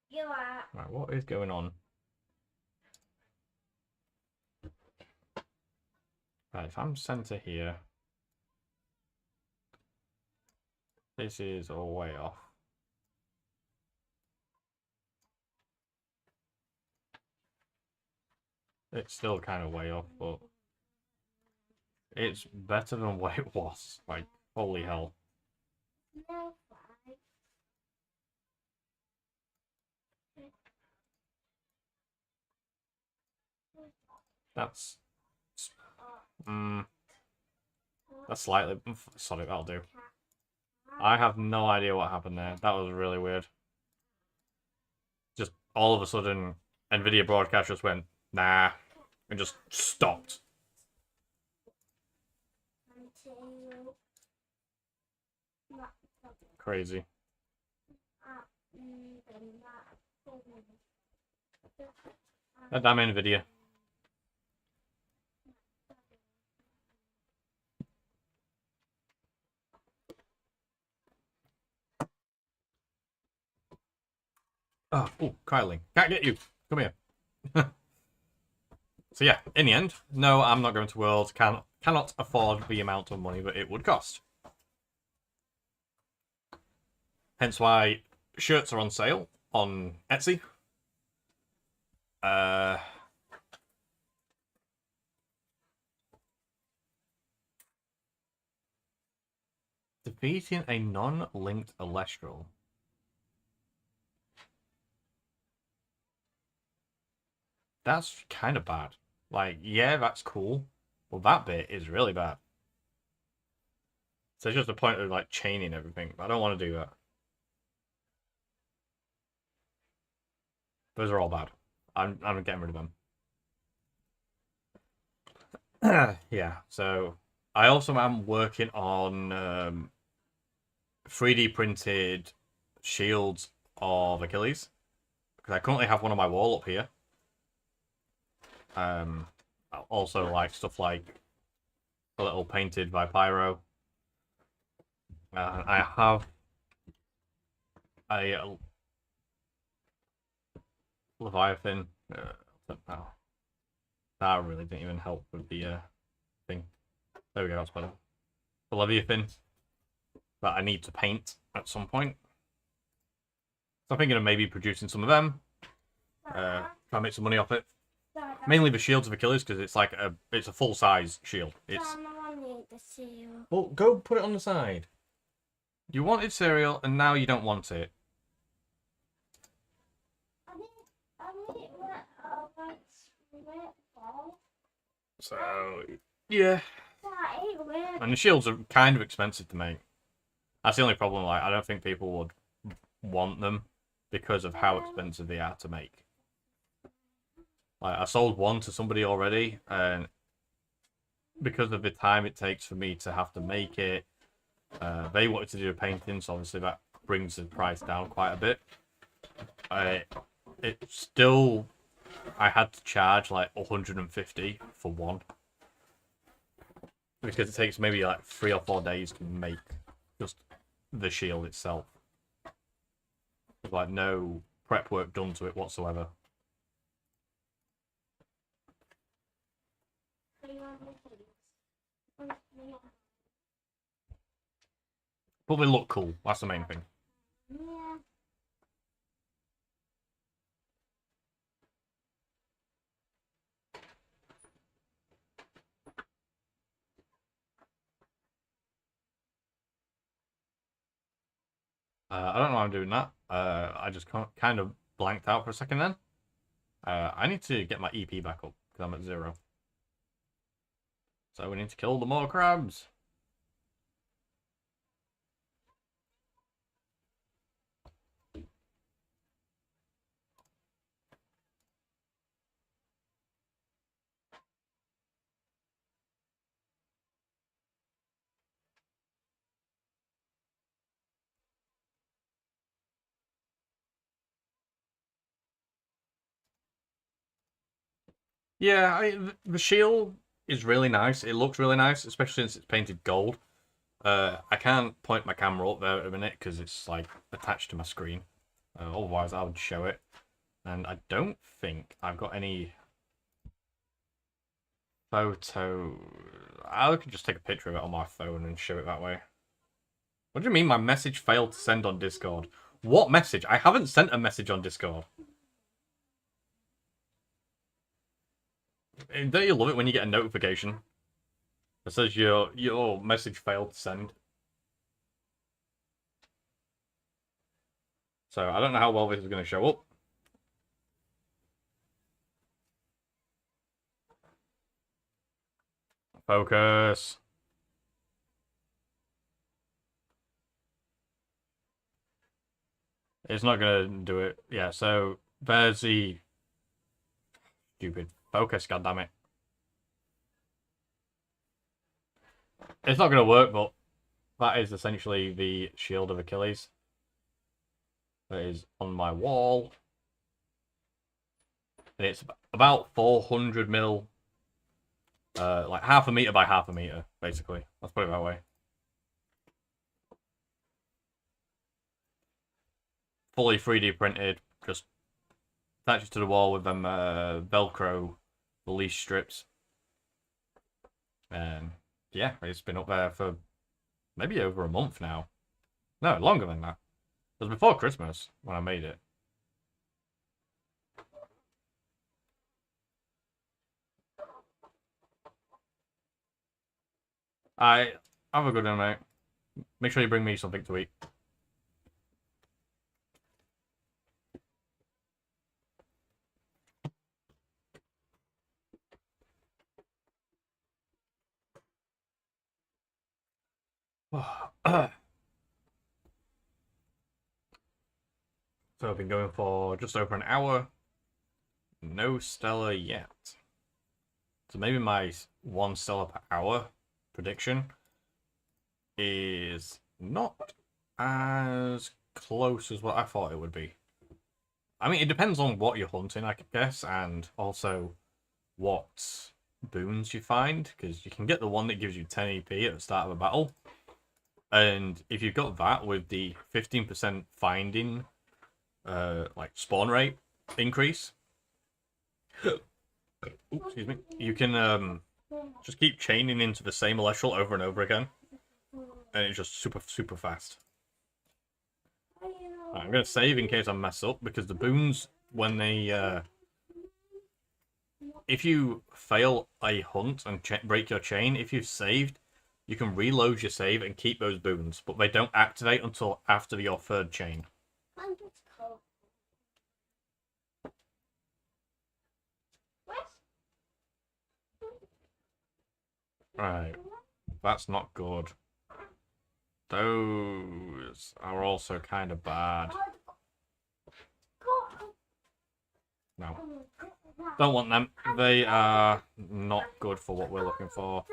You are. Right, what is going on? Right, if I'm center here, this is all way off. It's still kind of way off, but it's better than what it was. Like, holy hell. No, 5. That's that's slightly. Sorry, that'll do. I have no idea what happened there. That was really weird. Just all of a sudden, Nvidia broadcast just went nah and just stopped. Crazy. That damn Nvidia. Oh, Kylie. Can't get you. Come here. So yeah, in the end, no, I'm not going to Worlds. Cannot afford the amount of money that it would cost. Hence why shirts are on sale on Etsy. Defeating a non-linked Elestral. That's kind of bad. Like, yeah, that's cool. But that bit is really bad. So it's just a point of, like, chaining everything. But I don't want to do that. Those are all bad. I'm getting rid of them. Yeah, so I also am working on 3D printed shields of Achilles. Because I currently have one on my wall up here. Also like stuff like a little painted by Pyro. I have a Leviathan. Oh, that really didn't even help with the thing. There we go, that's better. The Leviathan that I need to paint at some point. So I'm thinking of maybe producing some of them. Try and make some money off it. Mainly the shields of Achilles because it's like it's a full size shield. It's. Well, go put it on the side. You wanted cereal and now you don't want it. So yeah. And the shields are kind of expensive to make. That's the only problem. Like I don't think people would want them because of how expensive they are to make. Like I sold one to somebody already, and because of the time it takes for me to have to make it, they wanted to do a painting, so obviously that brings the price down quite a bit. It still, I had to charge like 150 for one, because it takes maybe like 3 or 4 days to make just the shield itself. There's like no prep work done to it whatsoever. But they look cool. That's the main thing. Yeah. I don't know why I'm doing that. I just kind of blanked out for a second then. I need to get my EP back up because I'm at 0. So we need to kill the more crabs. Yeah, the shield is really nice. It looks really nice, especially since it's painted gold. I can't point my camera up there at a minute because it's like attached to my screen. Otherwise, I would show it. And I don't think I've got any photo. I could just take a picture of it on my phone and show it that way. What do you mean my message failed to send on Discord? What message? I haven't sent a message on Discord. Don't you love it when you get a notification that says your message failed to send? So I don't know how well this is going to show up. Focus. It's not going to do it. Yeah, so there's the stupid focus, goddammit. It's not going to work, but that is essentially the shield of Achilles. That is on my wall. And it's about 400 mil. Like half a meter by half a meter, basically. Let's put it that way. Fully 3D printed, just attaches to the wall with them Velcro release strips. And yeah, it's been up there for maybe over a month now. No, longer than that. It was before Christmas when I made it. I have a good one, mate. Make sure you bring me something to eat. So I've been going for just over an hour. No stellar yet. So maybe my 1 stellar per hour prediction is not as close as what I thought it would be. I mean, it depends on what you're hunting, I guess, and also what boons you find, because you can get the one that gives you 10 EP at the start of a battle. And if you've got that with the 15% finding, like spawn rate increase, excuse me, you can just keep chaining into the same Elestral over and over again, and it's just super fast. Right, I'm gonna save in case I mess up because the boons, when they if you fail a hunt and break your chain, if you've saved, you can reload your save and keep those boons, but they don't activate until after your 3rd chain. Right, that's not good. Those are also kind of bad. No. Don't want them. They are not good for what we're looking for.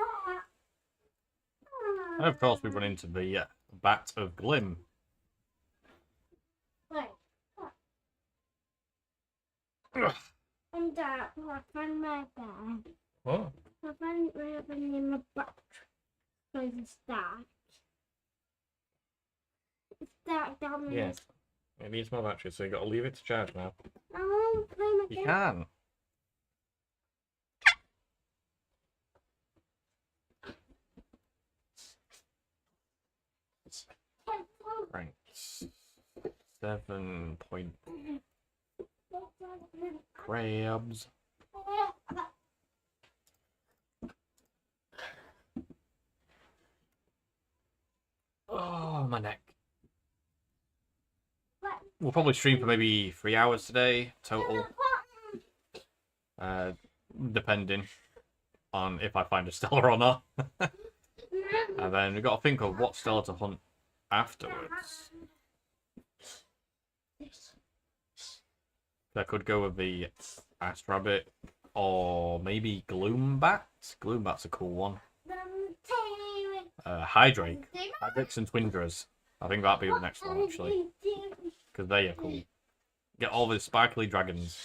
And of course, we run into the Bat of Glim. And Dad, I found my bag. What? I found my bag in my box. So it's dark. It's dark down there. Yes. It needs more battery, so you got to leave it to charge now. I want to play my You game. can. Right. 7 point crabs. Oh, my neck. We'll probably stream for maybe 3 hours today total. Depending on if I find a Stella or not. And then we've got to think of what Stella to hunt afterwards. I could go with the Ass Rabbit or maybe Gloombat. Gloombat's a cool one. Hydrake. Hydrakes and Twindras. I think that'd be the next one actually. Because they are cool. Get all the sparkly dragons.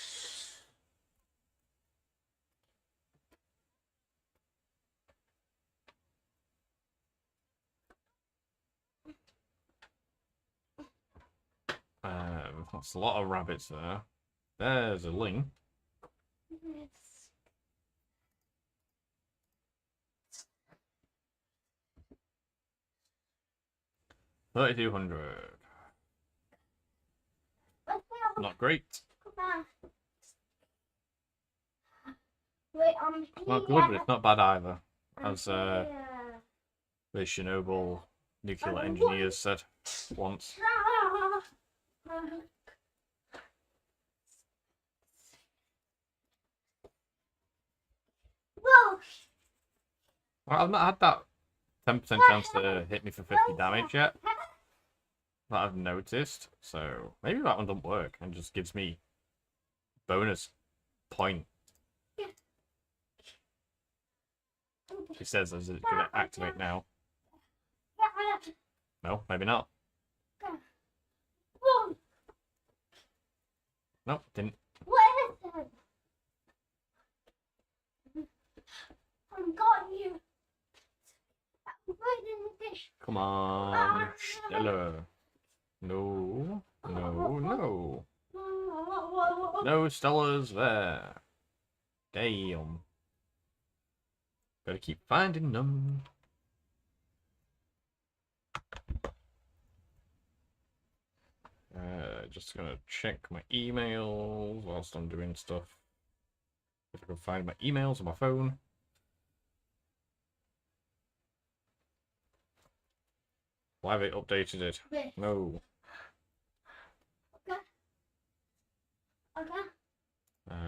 That's a lot of rabbits there. There's a ling. 3,200. Not great. Wait, Not good, but it's not bad either. As the Chernobyl nuclear engineers said once. Whoa! Well, I've not had that 10% chance to hit me for 50 damage yet. That I've noticed. So maybe that one doesn't work and just gives me bonus point. She says, "Is it going to activate now?" No, maybe not. Nope, didn't. I've got you. I'm putting the dish. Come on, Stella. No, no, no. No Stellas there. Damn. Gotta keep finding them. Just gonna check my emails whilst I'm doing stuff. If I can find my emails on my phone. Why have they updated it? No. Okay.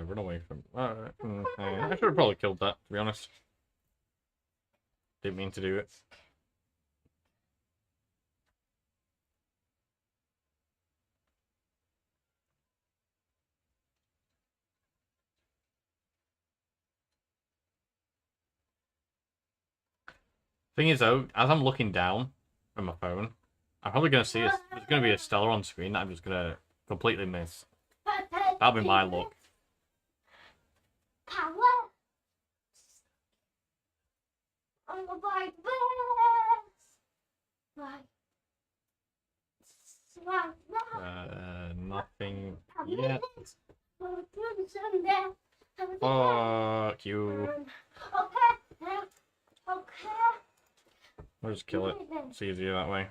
Run away from. I should have probably killed that, to be honest. Didn't mean to do it. Thing is, though, as I'm looking down on my phone, I'm probably going to see there's going to be a Stella on screen that I'm just going to completely miss. That'll be my luck. Power. I'm a bike. Nothing yet. Okay. Fuck you. Okay. I'll just kill it. It's easier that way.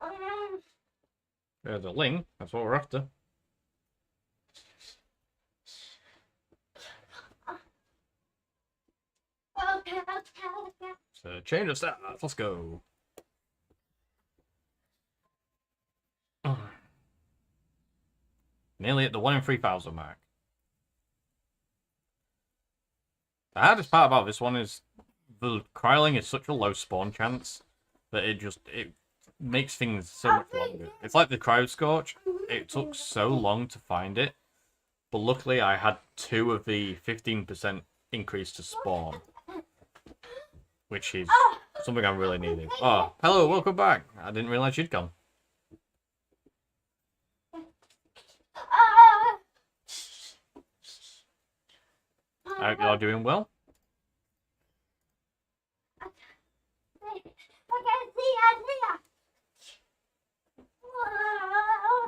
Okay. There's a ling. That's what we're after. Okay. So change of stats. Let's go. Nearly at the 1 in 3,000 mark. The hardest part about this one is the Kryling is such a low spawn chance that it makes things so much longer. It's like the Cryo Scorch. It took so long to find it, but luckily I had 2 of the 15% increase to spawn, which is Something I really needed. Oh, hello, welcome back. I didn't realize you'd gone. I hope you're doing well.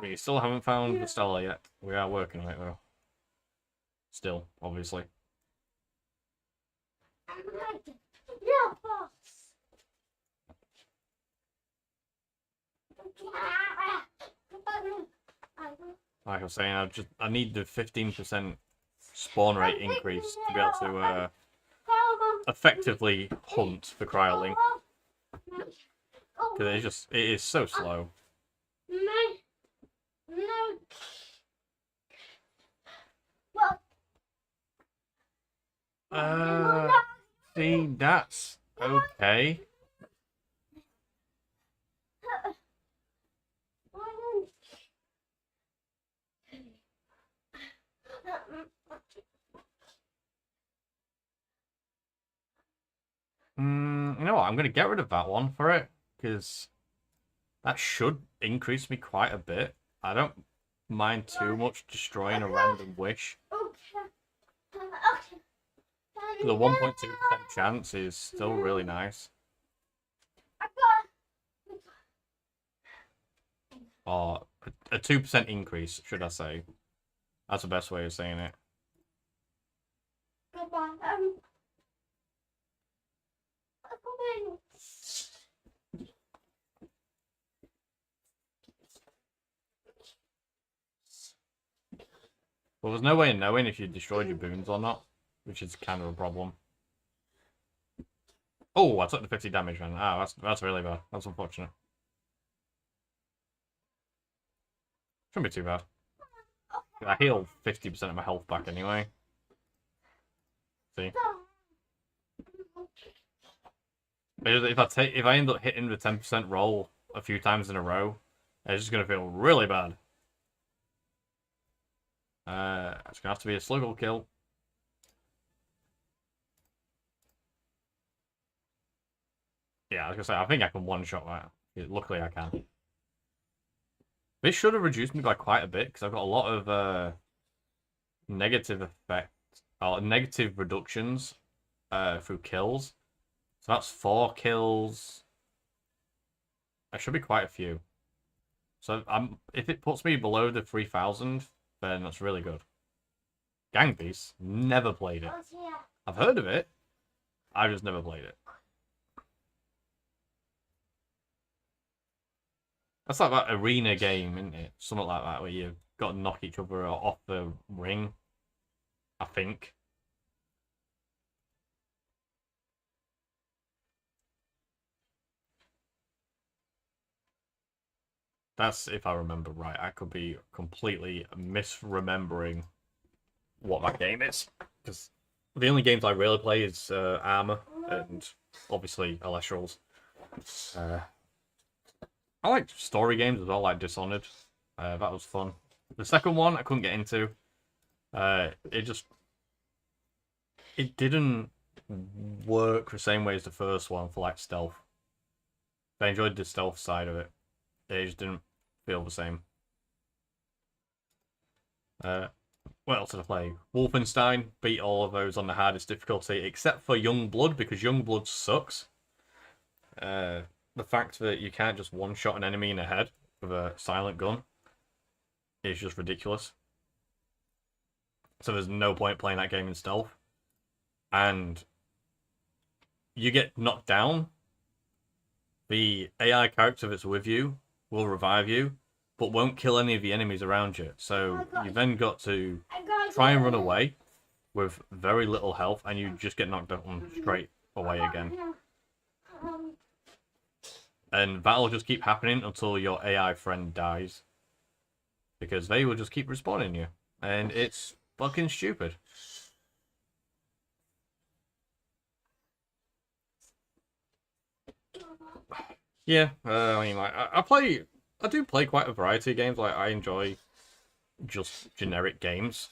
We still haven't found the Stella yet. We are working on it though. Still, obviously. Like I was saying, I need the 15% spawn rate increase to be able to effectively hunt for Cryling. Because it is so slow. See, that's okay. You know what? I'm going to get rid of that one for it, because that should increase me quite a bit. I don't mind too much destroying a random wish. The 1.2% chance is still really nice. Or a 2% increase, should I say. That's the best way of saying it. Well, there's no way of knowing if you destroyed your boons or not, which is kind of a problem. Oh, I took the 50 damage, man. Ah, that's really bad. That's unfortunate. Shouldn't be too bad. I heal 50% of my health back anyway. See? If I end up hitting the 10% roll a few times in a row, it's just gonna feel really bad. It's gonna have to be a sluggle kill. Yeah, I was gonna say, I think I can one-shot that. Luckily I can. This should have reduced me by quite a bit, because I've got a lot of negative effects, or negative reductions through kills. So that's 4 kills. There should be quite a few. So if it puts me below the 3,000, then that's really good. Gang Beast, never played it. I've heard of it. I've just never played it. That's like that arena game, isn't it? Something like that, where you've got to knock each other off the ring. I think. That's if I remember right. I could be completely misremembering what that game is. Because the only games I really play is Armor and obviously Elestrals. I like story games as well, like Dishonored. That was fun. The second one I couldn't get into. It didn't work the same way as the first one for like stealth. I enjoyed the stealth side of it. It just didn't feel the same. What else did I play? Wolfenstein. Beat all of those on the hardest difficulty, except for Youngblood, because Youngblood sucks. The fact that you can't just one-shot an enemy in the head with a silent gun is just ridiculous. So there's no point playing that game in stealth. And you get knocked down, the AI character that's with you will revive you, but won't kill any of the enemies around you. So you then got to try and run away with very little health, and you just get knocked down straight away again. And that'll just keep happening until your AI friend dies. Because they will just keep respawning you. And it's fucking stupid. Yeah, I mean, like, I do play quite a variety of games. Like, I enjoy just generic games.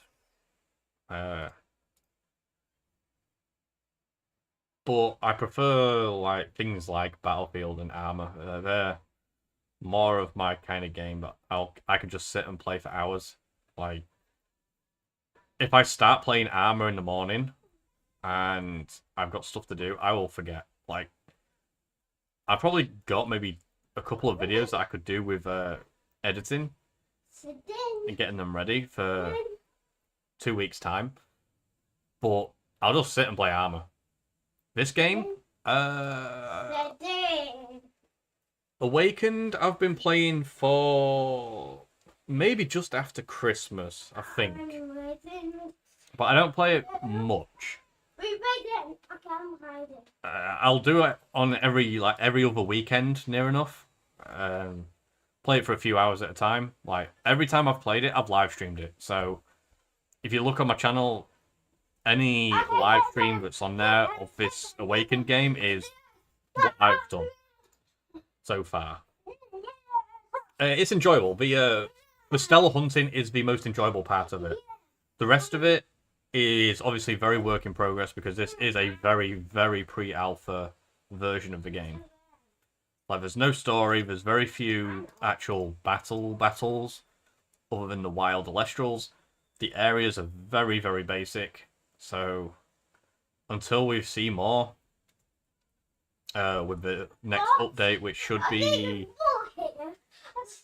But I prefer like things like Battlefield and Armor. They're more of my kind of game that I can just sit and play for hours. Like if I start playing Armor in the morning and I've got stuff to do, I will forget. Like I've probably got maybe a couple of videos that I could do with editing and getting them ready for 2 weeks' time. But I'll just sit and play Armor. This game, Awakened, I've been playing for maybe just after Christmas, I think. But I don't play it much. I'll do it on every other weekend, near enough. Play it for a few hours at a time. Like every time I've played it, I've live streamed it. So if you look on my channel, any live stream that's on there of this Awakened game is what I've done so far. It's enjoyable. The stellar hunting is the most enjoyable part of it. The rest of it is obviously very work in progress because this is a very, very pre-alpha version of the game. Like, there's no story, there's very few actual battles, other than the wild Elestrals. The areas are very, very basic, so until we see more, with the next update, which should be,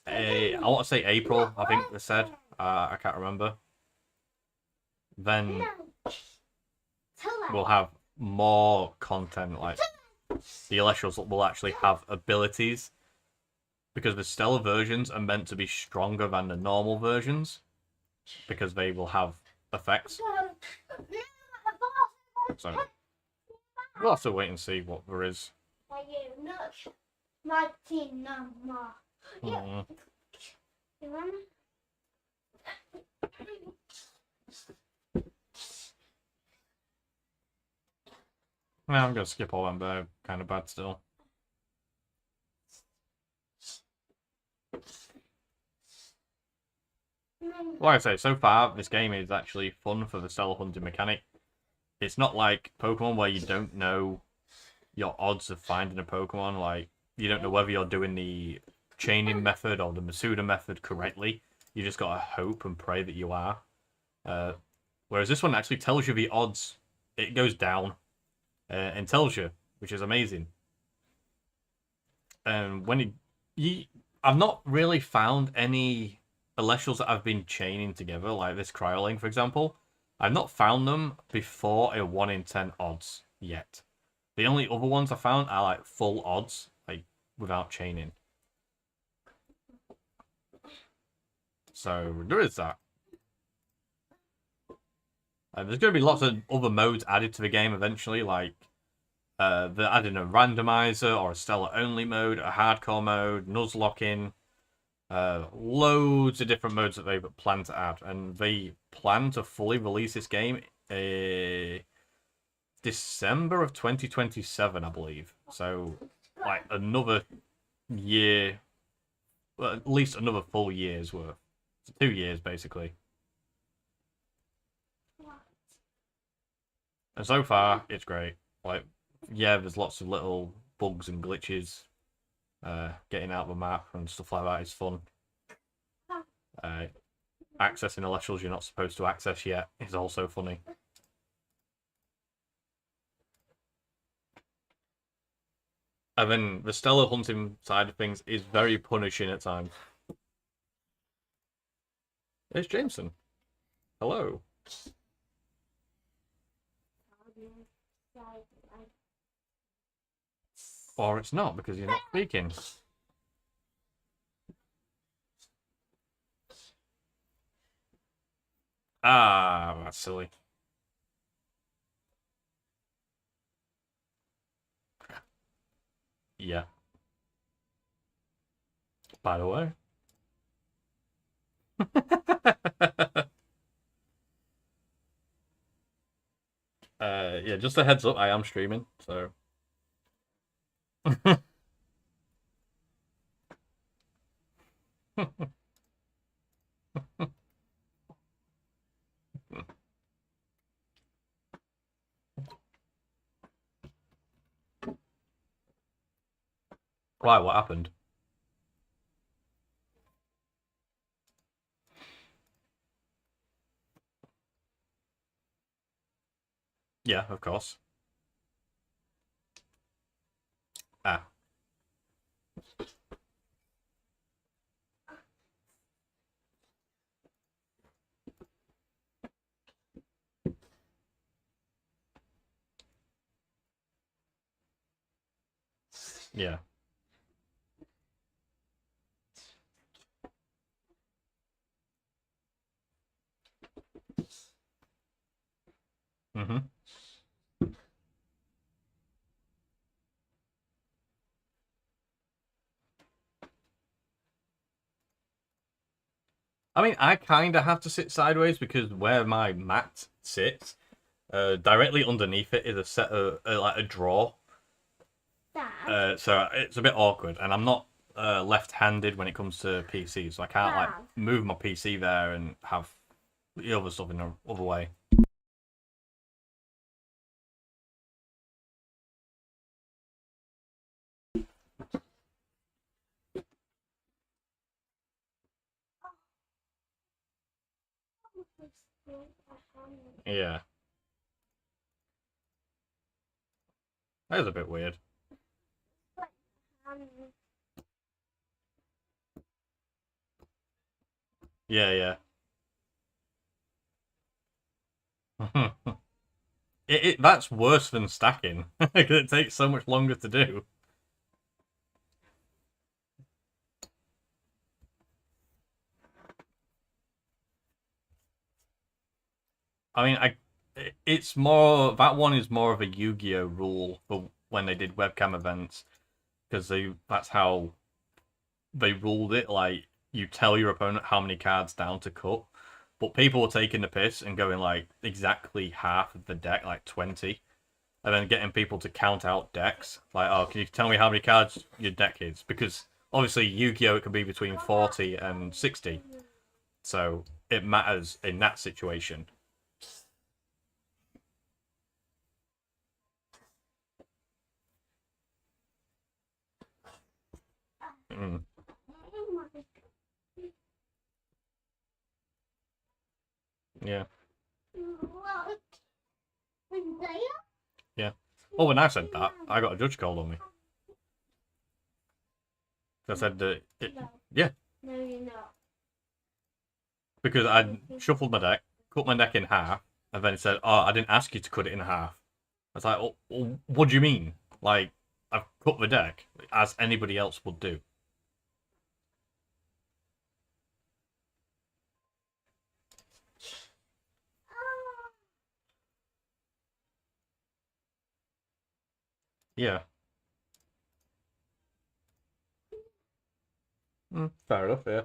I want to say April, I think they said, I can't remember, then we'll have more content, like the Elestrals will actually have abilities, because the stellar versions are meant to be stronger than the normal versions, because they will have effects. So we'll have to wait and see what there is. Well, I'm gonna skip all them, but they're kind of bad still. Like I say, so far this game is actually fun for the stellar hunting mechanic. It's not like Pokemon where you don't know your odds of finding a Pokemon. Like, you don't know whether you're doing the chaining method or the Masuda method correctly. You just gotta hope and pray that you are. Whereas this one actually tells you the odds. It goes down and tells you, which is amazing. And when I've not really found any Elestrals that I've been chaining together, like this Cryoling, for example. I've not found them before a 1 in 10 odds yet. The only other ones I found are like full odds, like without chaining. So there is that. There's going to be lots of other modes added to the game eventually, like they're adding a randomizer or a stellar only mode, a hardcore mode, Nuzlocking, loads of different modes that they plan to add, and they plan to fully release this game December of 2027, I believe. So, like another year, well, at least another full year's worth. So 2 years, basically. And so far, it's great. Like, yeah, there's lots of little bugs and glitches. Getting out of the map and stuff like that is fun. Accessing Elestrals you're not supposed to access yet is also funny. And then the stellar hunting side of things is very punishing at times. It's Jameson. Hello. Or it's not, because you're not speaking. Ah, that's silly. Yeah. By the way. Yeah, just a heads up, I am streaming, so. Why? What happened? Yeah, of course. Ah, yeah. Mhm. I mean, I kind of have to sit sideways because where my mat sits, directly underneath it is a set of like a drawer. Dad. So it's a bit awkward, and I'm not left-handed when it comes to PC, so I can't like Dad. move my PC there and have the other stuff in the other way. Yeah, that is a bit weird. Yeah, yeah. That's worse than stacking because it takes so much longer to do. I mean, it's more that one is more of a Yu-Gi-Oh rule for when they did webcam events because that's how they ruled it. Like you tell your opponent how many cards down to cut, but people were taking the piss and going like exactly half of the deck, like 20, and then getting people to count out decks. Like, oh, can you tell me how many cards your deck is? Because obviously Yu-Gi-Oh it can be between 40 and 60, so it matters in that situation. Mm, yeah, yeah. Oh, when I said that, I got a judge called on me. I said that, yeah, No, you're not. because I shuffled my deck, cut my deck in half, and then it said, "Oh, I didn't ask you to cut it in half." I was like, oh, "What do you mean? Like, I've cut the deck as anybody else would do." Yeah, fair enough. Yeah,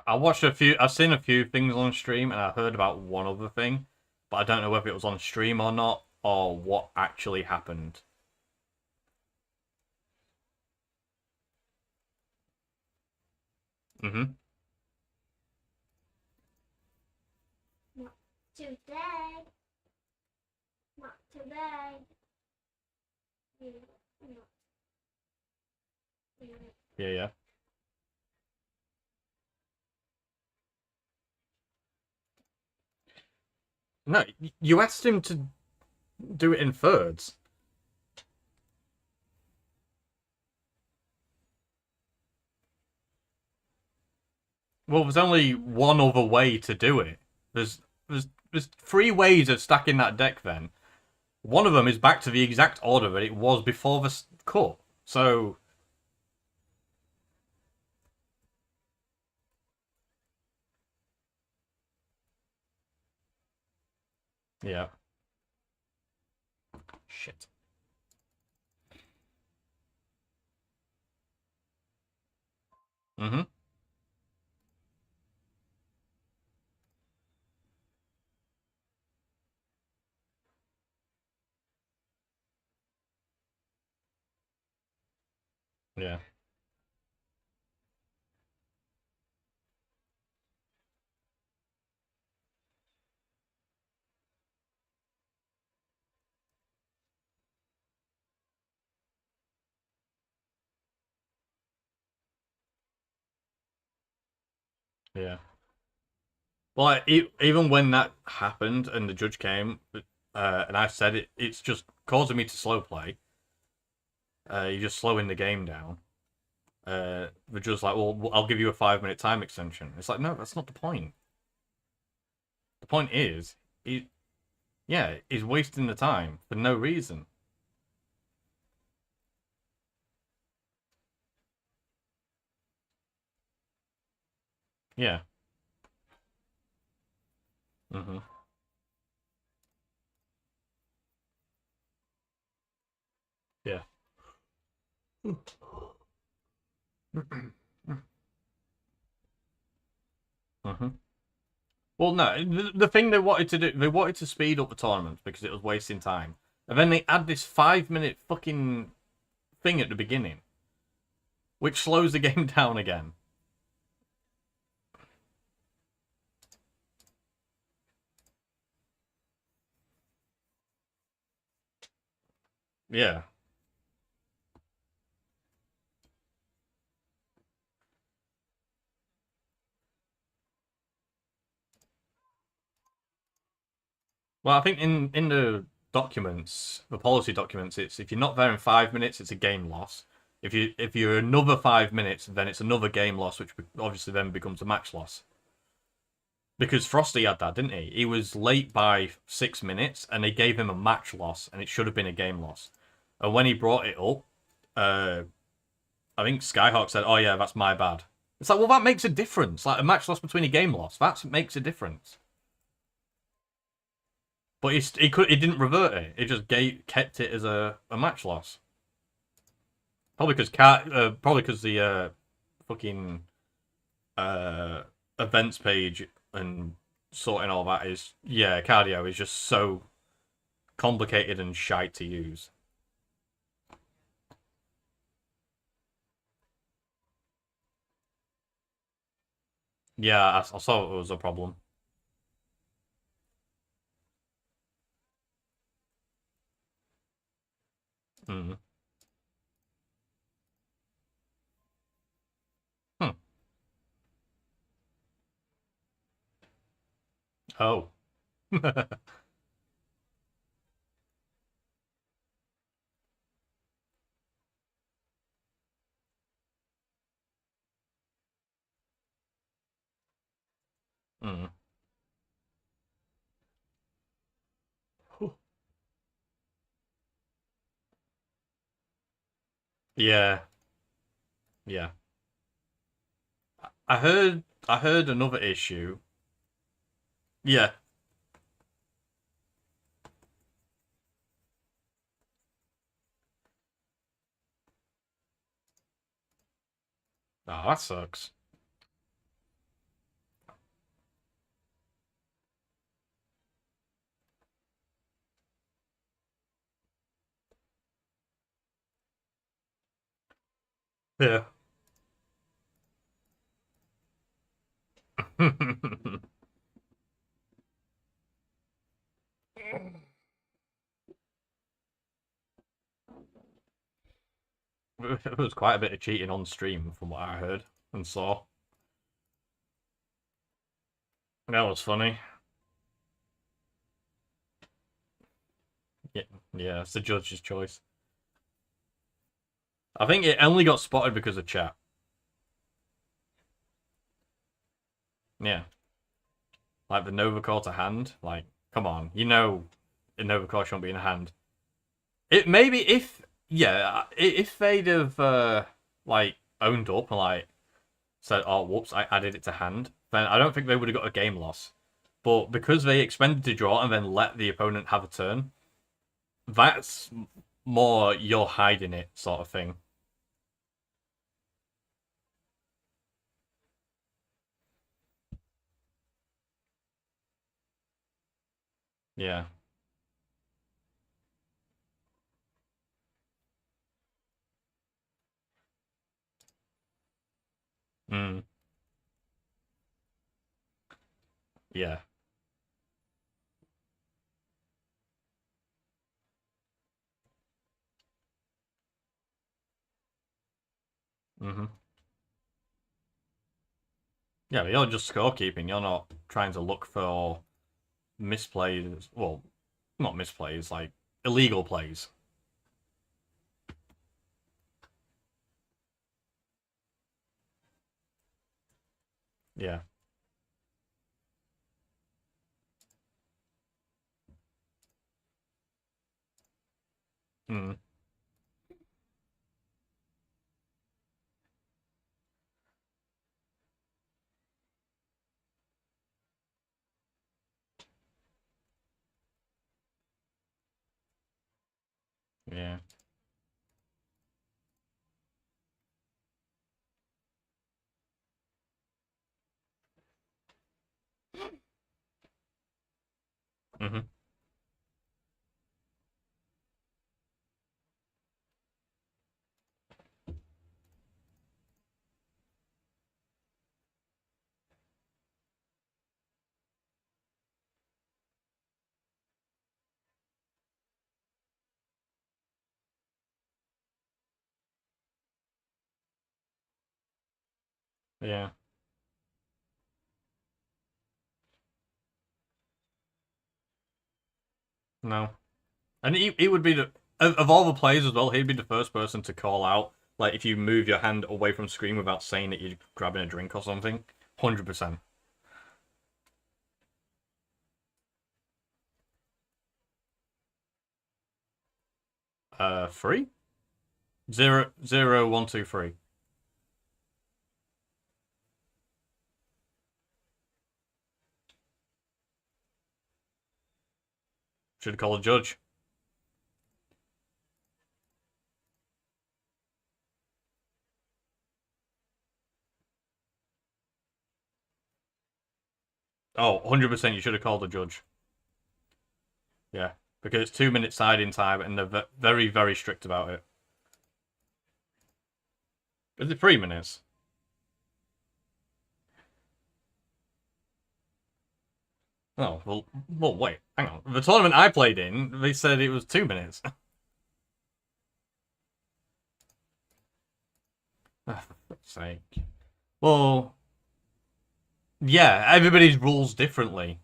I watched a few. I've seen a few things on stream, and I heard about one other thing, but I don't know whether it was on stream or not, or what actually happened. Mm-hmm. Not today. Not today. Not today. Yeah, yeah. No, you asked him to do it in thirds. Well, there's only one other way to do it. There's three ways of stacking that deck. Then one of them is back to the exact order that it was before the cut. So yeah, shit. Mhm. Yeah. Yeah. Well, even when that happened and the judge came, and I said it's just causing me to slow play. You're just slowing the game down. The judge's like, well, I'll give you a 5 minute time extension. It's like, no, that's not the point. The point is, he, yeah, he's wasting the time for no reason. Yeah. Hmm. Yeah. Hmm. Well, no, the thing they wanted to do, they wanted to speed up the tournament because it was wasting time. And then they add this 5 minute fucking thing at the beginning, which slows the game down again. Yeah. Well, I think in the documents, the policy documents, it's if you're not there in 5 minutes, it's a game loss. If you're another 5 minutes, then it's another game loss, which obviously then becomes a match loss. Because Frosty had that, didn't he? He was late by 6 minutes, and they gave him a match loss, and it should have been a game loss. And when he brought it up, uh, I think Skyhawk said, "Oh yeah, that's my bad." It's like, well, that makes a difference. Like a match loss between a game loss, that makes a difference. But he didn't revert it. He just kept it as a match loss. Probably because the fucking uh events page and sorting all that is, yeah, cardio is just so complicated and shite to use. Yeah, I saw it was a problem. Mm. Hmm. Oh. Mm. Yeah, yeah. I heard another issue. Yeah. Oh, that sucks. Yeah. It was quite a bit of cheating on stream from what I heard and saw. That was funny. Yeah, yeah, it's the judge's choice. I think it only got spotted because of chat. Yeah, like the Nova Core to hand. Like, come on, the Nova Core shouldn't be in a hand. It maybe if yeah, if they'd have like owned up and like said, "Oh, whoops, I added it to hand," then I don't think they would have got a game loss. But because they expended to draw and then let the opponent have a turn, that's more you're hiding it sort of thing. Yeah. Mm. Yeah. Hmm. Yeah, but you're just scorekeeping. You're not trying to look for misplays. Well, not misplays, like illegal plays. Yeah. Mm. Yeah. Hmm. Yeah. No. And he would be the of all the players as well. He'd be the first person to call out, like if you move your hand away from screen without saying that you're grabbing a drink or something. 100%. Three? Zero, zero, one, two, three. Should call a judge. Oh, 100% you should have called a judge. Yeah. Because it's 2 minutes side-in time and they're very, very strict about it. Is it 3 minutes? Oh, well, wait, hang on. The tournament I played in, they said it was 2 minutes. For fuck's sake. Well, yeah, everybody's rules differently.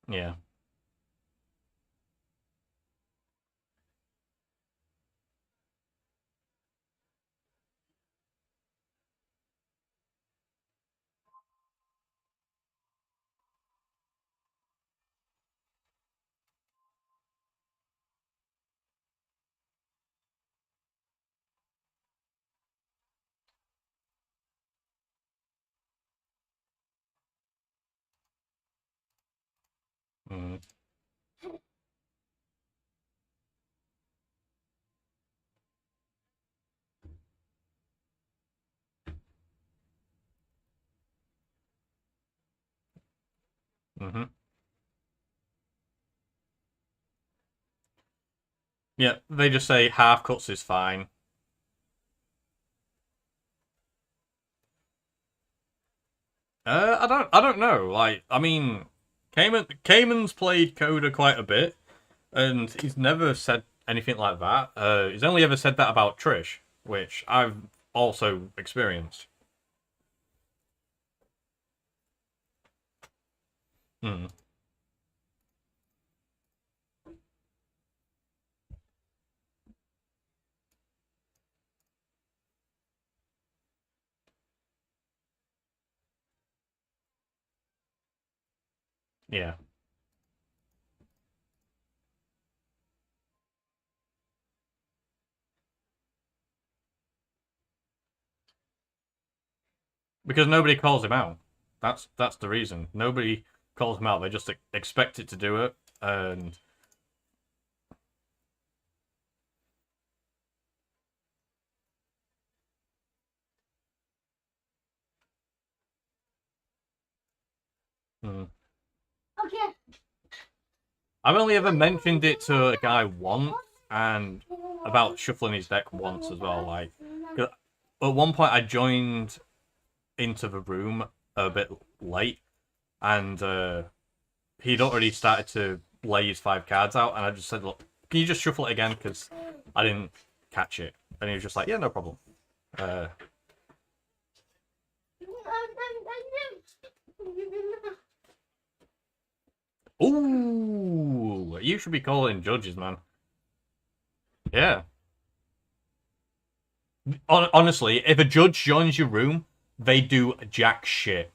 Yeah. Mm. Hmm. Yeah, they just say half cuts is fine. I don't know. Like, I mean, Cayman's played Coda quite a bit, and he's never said anything like that. He's only ever said that about Trish, which I've also experienced. Mm. Yeah, because nobody calls him out. That's the reason. Nobody calls him out. They just expect it to do it, and mm. Okay. I've only ever mentioned it to a guy once, and about shuffling his deck once as well. Like, 'cause at one point I joined into the room a bit late, and he'd already started to lay his 5 cards out, and I just said, look, can you just shuffle it again? Because I didn't catch it. And he was just like, yeah, no problem. Ooh, you should be calling judges, man. Yeah. Honestly, if a judge joins your room, they do jack shit.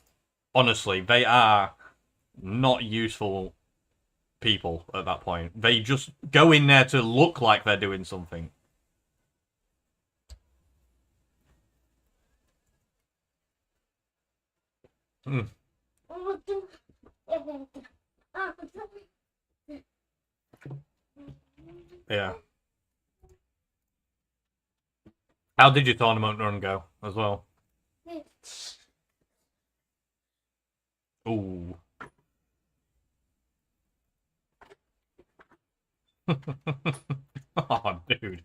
Honestly, they are not useful people at that point. They just go in there to look like they're doing something. Mm. Yeah. How did your tournament run go as well? Ooh. Oh, dude.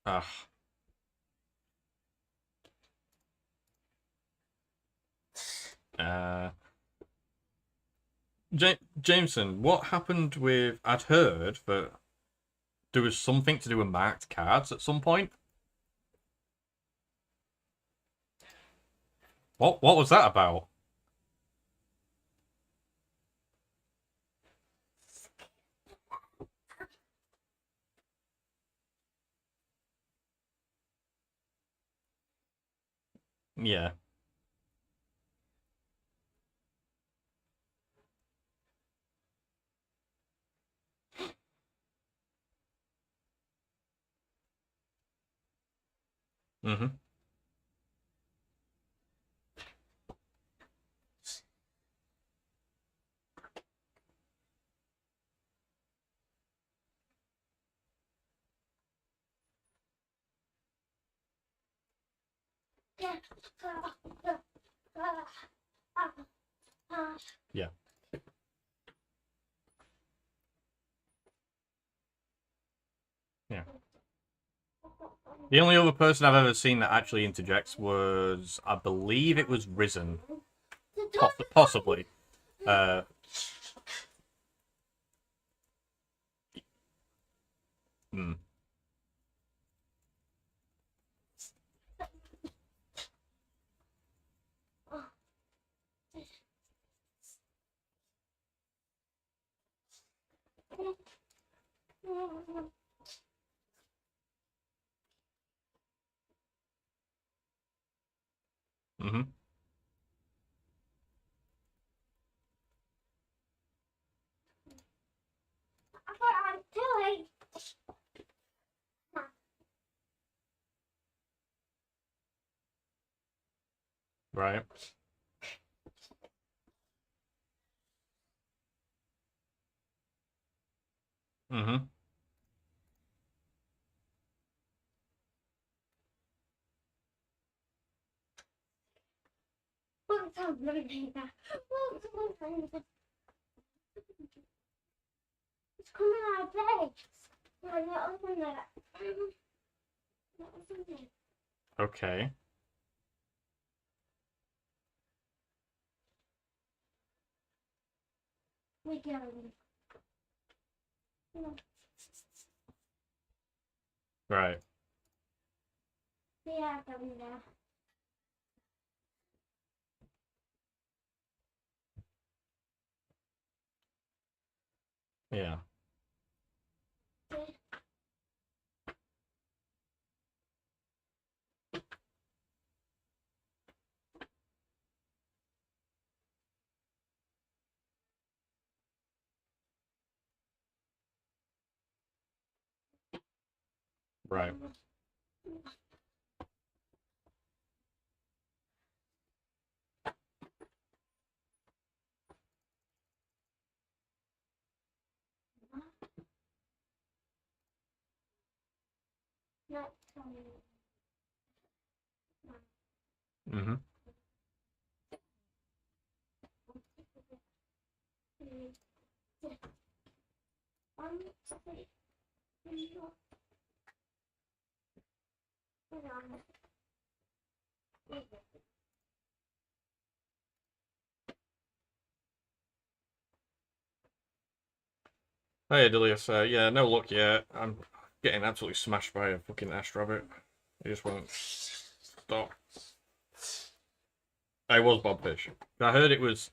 Ugh. Uh, Jameson, what happened with? I'd heard that there was something to do with marked cards at some point. What was that about? Yeah. Mm-hmm. Yeah. Yeah. The only other person I've ever seen that actually interjects was, I believe it was Risen. Possibly. Uh, mm. Mm-hmm. Right. Mm-hmm. It's coming out of bed. No, not open that. Not open it. Okay. We go. No, Right. we are going there. Yeah. Right. Not coming. Mm-hmm. Hey, Adilius, yeah, no luck yet. I'm getting absolutely smashed by a fucking ash rabbit. He just won't stop. I was Bobfish. I heard it was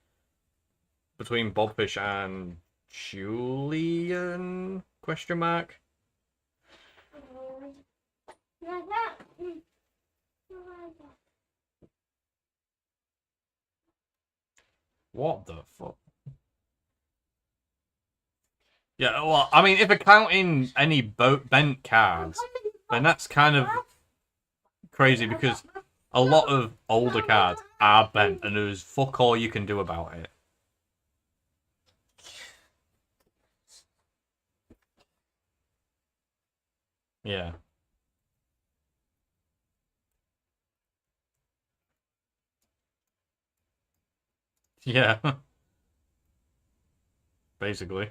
between Bobfish and Julian? Question mark. What the fuck? Yeah, well, I mean, if accounting any bent cards, then that's kind of crazy because a lot of older cards are bent and there's fuck all you can do about it. Yeah. Yeah. Basically.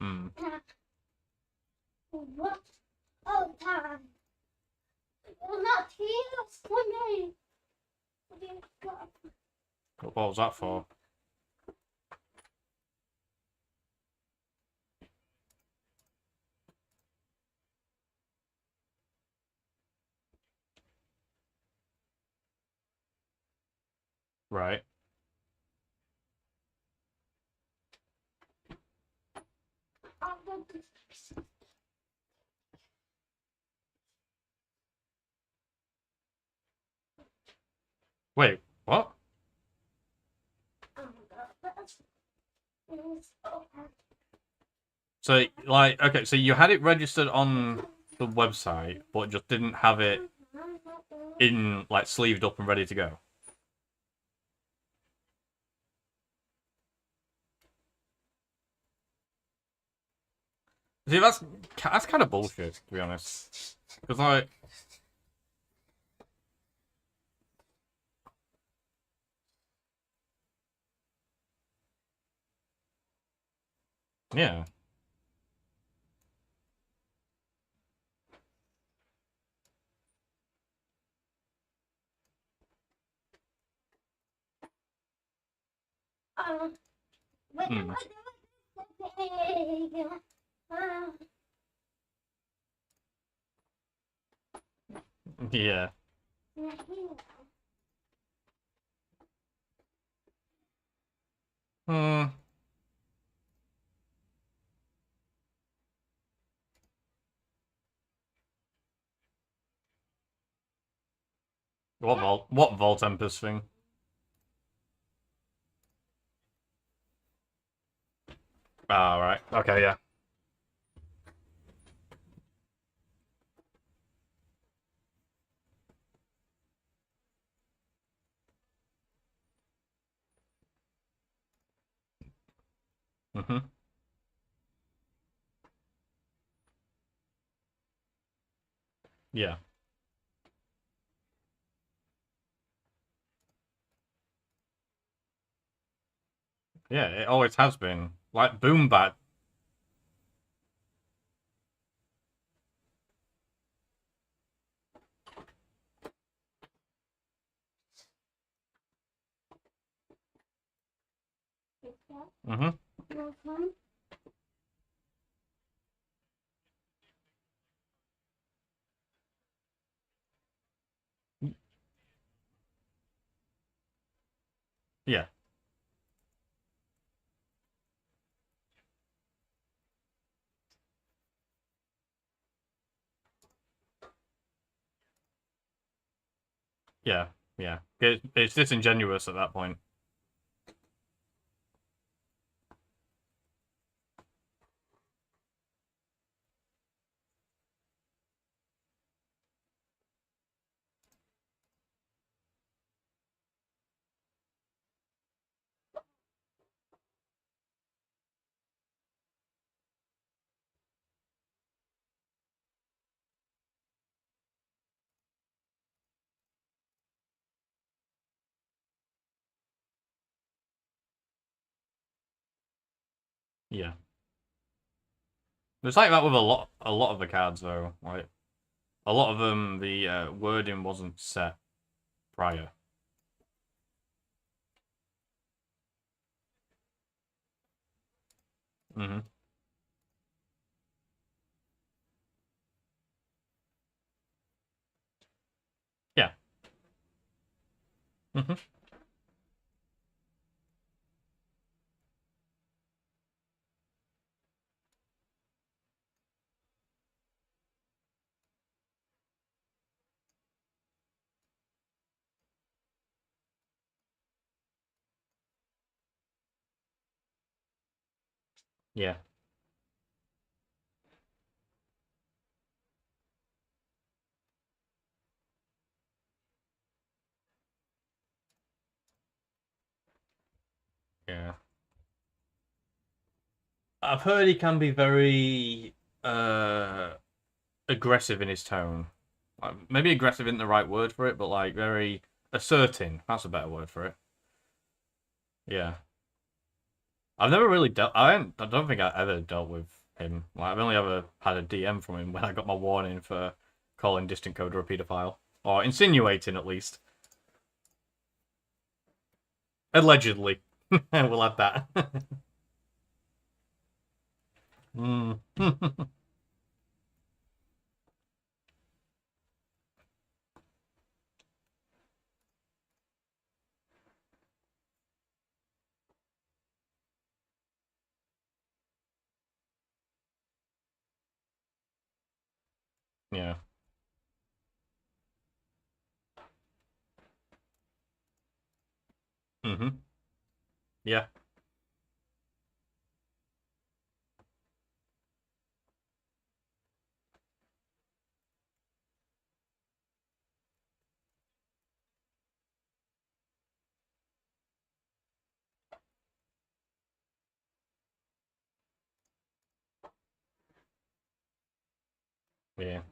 Hmm. What? Oh, time. Well, not here, swimming. What was that for? Right. Wait, what? So, like, okay, so you had it registered on the website, but just didn't have it in, like, sleeved up and ready to go. See, that's kind of bullshit, to be honest. Because, like, yeah. Mm. Yeah. Hmm. What Vol Tempest thing? Ah, right. Okay, yeah. Mm-hmm. Yeah. Yeah, it always has been. Like, Boom Bat. Mm-hmm. Yeah. Yeah. Yeah. It's disingenuous at that point. Yeah. It's like that with a lot of the cards though. Like a lot of them, the wording wasn't set prior. Mm-hmm. Yeah. Mm-hmm. Yeah. Yeah. I've heard he can be very aggressive in his tone. Maybe aggressive isn't the right word for it, but like very asserting. That's a better word for it. Yeah. I've never really dealt. I don't think I ever dealt with him. Like, I've only ever had a DM from him when I got my warning for calling Distant Coder a paedophile, or insinuating at least. Allegedly, we'll add that. Mm. Yeah. Hmm. Yeah. Yeah.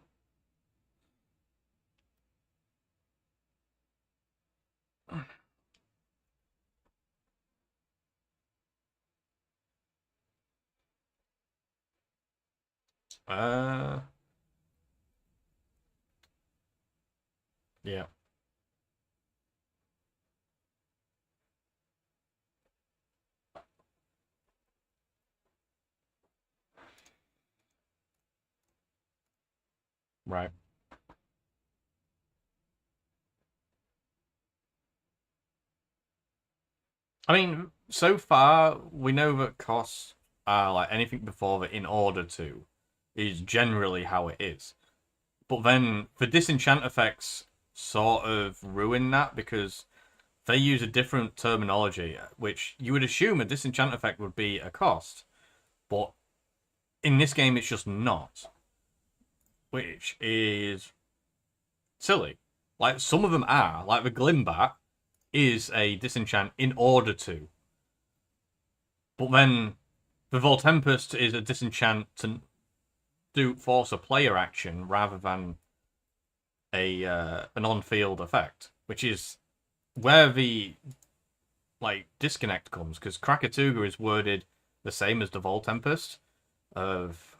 Uh. Yeah. Right. I mean, so far we know that costs are like anything before the in order to is generally how it is. But then the disenchant effects sort of ruin that because they use a different terminology, which you would assume a disenchant effect would be a cost, but in this game it's just not, which is silly. Like some of them are, like the Glimbat is a disenchant in order to, but then the Voltempest is a disenchant to do force a player action rather than a an on-field effect, which is where the like disconnect comes because Krakatuga is worded the same as the Voltempest of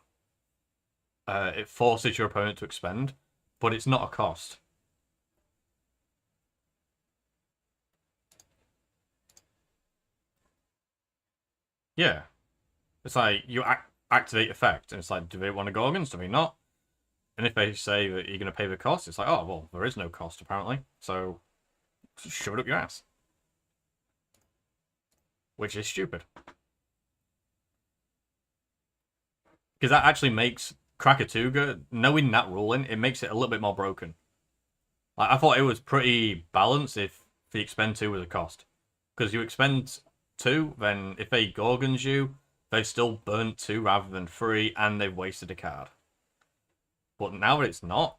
it forces your opponent to expend, but it's not a cost. Yeah, it's like you activate effect, and it's like, do they want to Gorgons? Do they not? And if they say that you're going to pay the cost, it's like, oh well, there is no cost apparently, so shove it up your ass, which is stupid because that actually makes Krakatuga knowing that ruling, it makes it a little bit more broken. Like, I thought it was pretty balanced if the expend two was a cost. Because you expend two, then if they Gorgons you, they've still burnt two rather than three, and they've wasted a card. But now that it's not,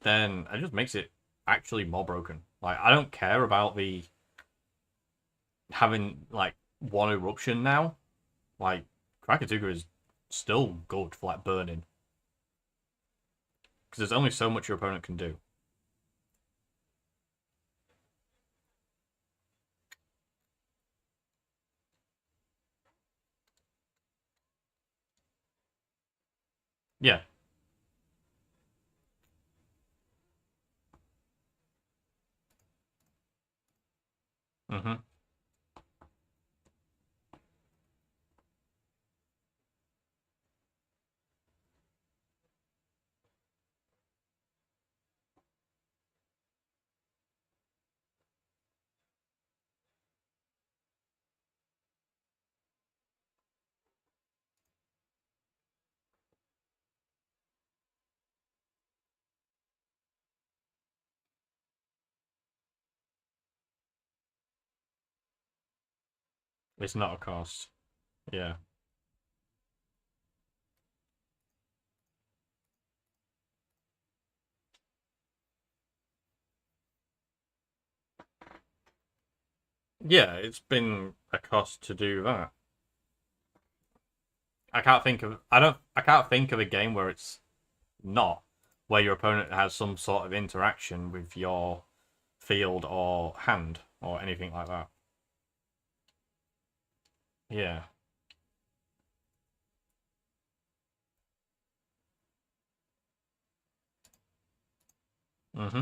then it just makes it actually more broken. Like, I don't care about the having like one eruption now. Like, Krakatuga is still good for like burning. Because there's only so much your opponent can do. Yeah. Mm-hmm. It's not a cost. Yeah. Yeah, it's been a cost to do that. I can't think of a game where it's not, where your opponent has some sort of interaction with your field or hand or anything like that. Yeah. Mm-hmm.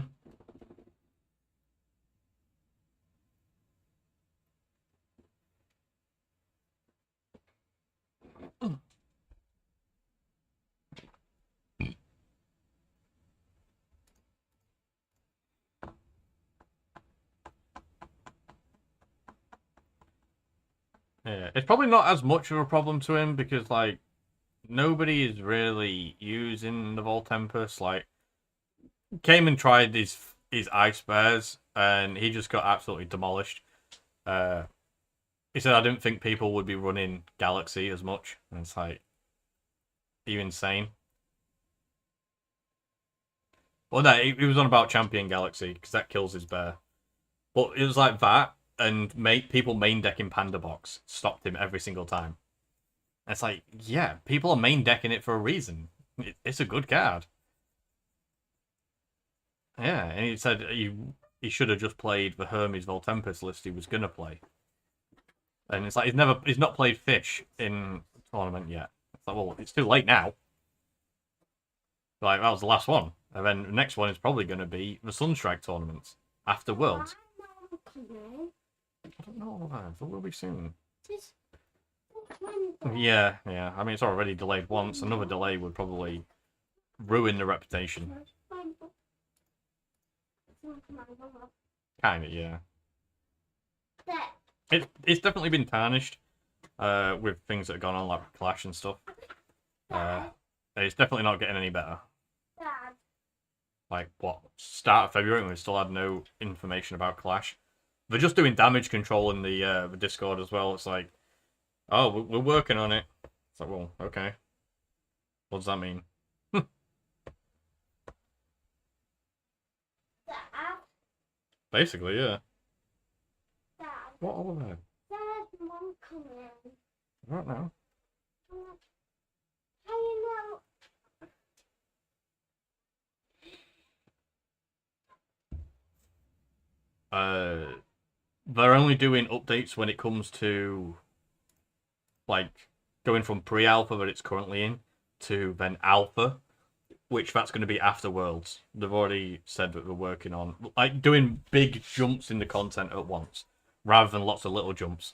Yeah. It's probably not as much of a problem to him because like nobody is really using the Vol Tempest. Like came and tried his ice bears and he just got absolutely demolished. Uh he said I didn't think people would be running Galaxy as much. And it's like, are you insane? Well, no, he was on about Champion Galaxy because that kills his bear. But it was like that, and people main decking Panda Box stopped him every single time. And it's like, yeah, people are main decking it for a reason. It's a good card. Yeah, and he said he should have just played the Hermes Voltempest list he was gonna play. And it's like he's not played Fish in tournament yet. It's like, well, it's too late now. Like that was the last one, and then the next one is probably going to be the Sunstrike tournaments after Worlds. I don't know, man. It will be soon. Yeah, yeah. I mean, it's already delayed once. Another delay would probably ruin the reputation. Kind of, yeah. It's definitely been tarnished with things that have gone on, like Clash and stuff. It's definitely not getting any better. Like, what, start of February, and we still had no information about Clash. They're just doing damage control in the Discord as well. It's like, oh, we're working on it. It's like, well, okay. What does that mean? Basically, yeah. What are they? There's one coming. Right now. How you They're only doing updates when it comes to like going from pre-alpha that it's currently in to then alpha, which that's going to be after Worlds. They've already said that they're working on like doing big jumps in the content at once, rather than lots of little jumps.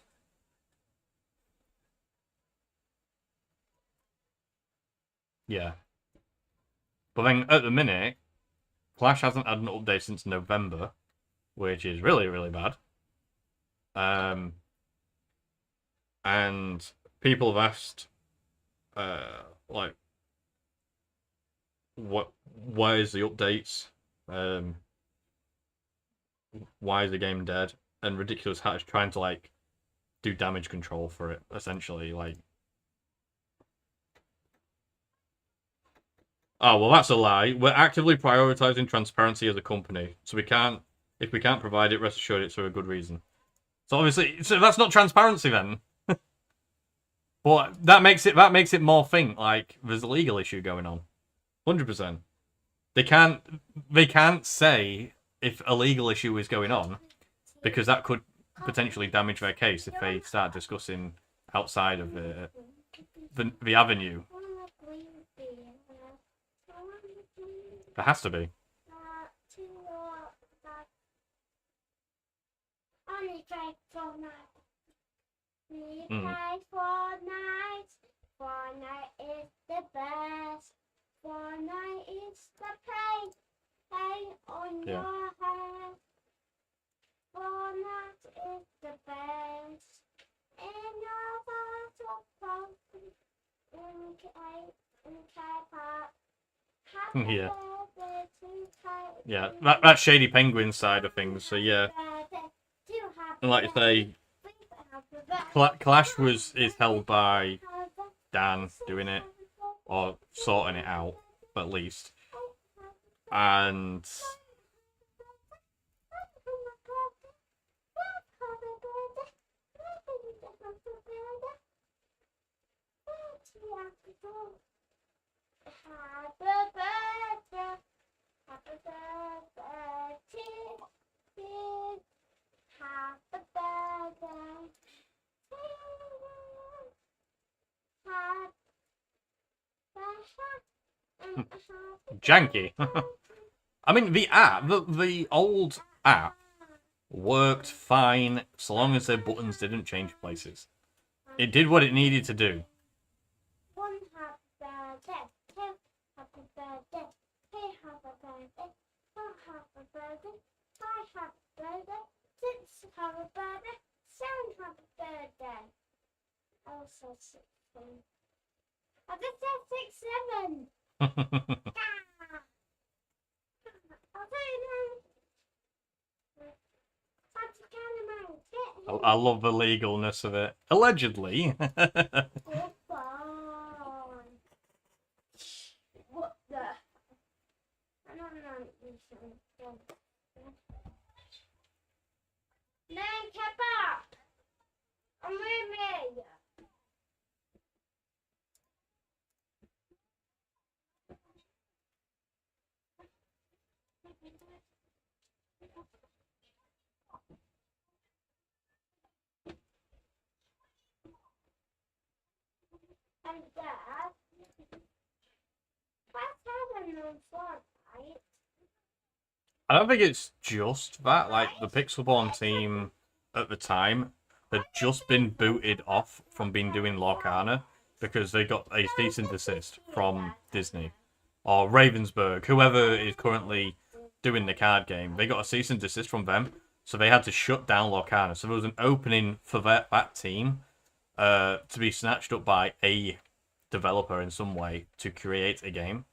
Yeah, but then at the minute, Clash hasn't had an update since November, which is really really bad. Um, and people have asked, like, what? Why is the updates? Um, why is the game dead? And Ridiculous Hat is trying to like do damage control for it, essentially. Like, oh well, that's a lie. We're actively prioritizing transparency as a company, so we can't. If we can't provide it, rest assured it's for a good reason. So obviously, so that's not transparency then. But that makes it more think like there's a legal issue going on. 100%. They can't they can't say if a legal issue is going on because that could potentially damage their case if they start discussing outside of the avenue. There has to be. Only play Fortnite. We Mm. play Fortnite. Fortnite is the best. Fortnite is the pain on Yeah. your head. Fortnite is the best. In your heart of broken in K-pop. Happy Yeah. birthday to Kate. Yeah, that Shady Penguin side of things. So yeah, and like I say, Clash is held by Dan doing it or sorting it out at least, and janky. I mean, the old app worked fine so long as their buttons didn't change places. It did what it needed to do. One happy birthday, two happy birthday, three happy birthday, four happy birthday, five happy birthday, six happy birthday, seven happy birthday. I said 6, 7. I just said 6, 7. I'll tell you now. I love the legalness of it. Allegedly. Goodbye. What the? I don't know. No, get back. I'm moving. And Dad, what's happening on Fortnite? I don't think it's just that. Like, the Pixelborn team at the time had just been booted off from being doing Lorcana because they got a cease and desist from Disney or Ravensburg, whoever is currently doing the card game. They got a cease and desist from them, so they had to shut down Lorcana. So there was an opening for that team to be snatched up by a developer in some way to create a game.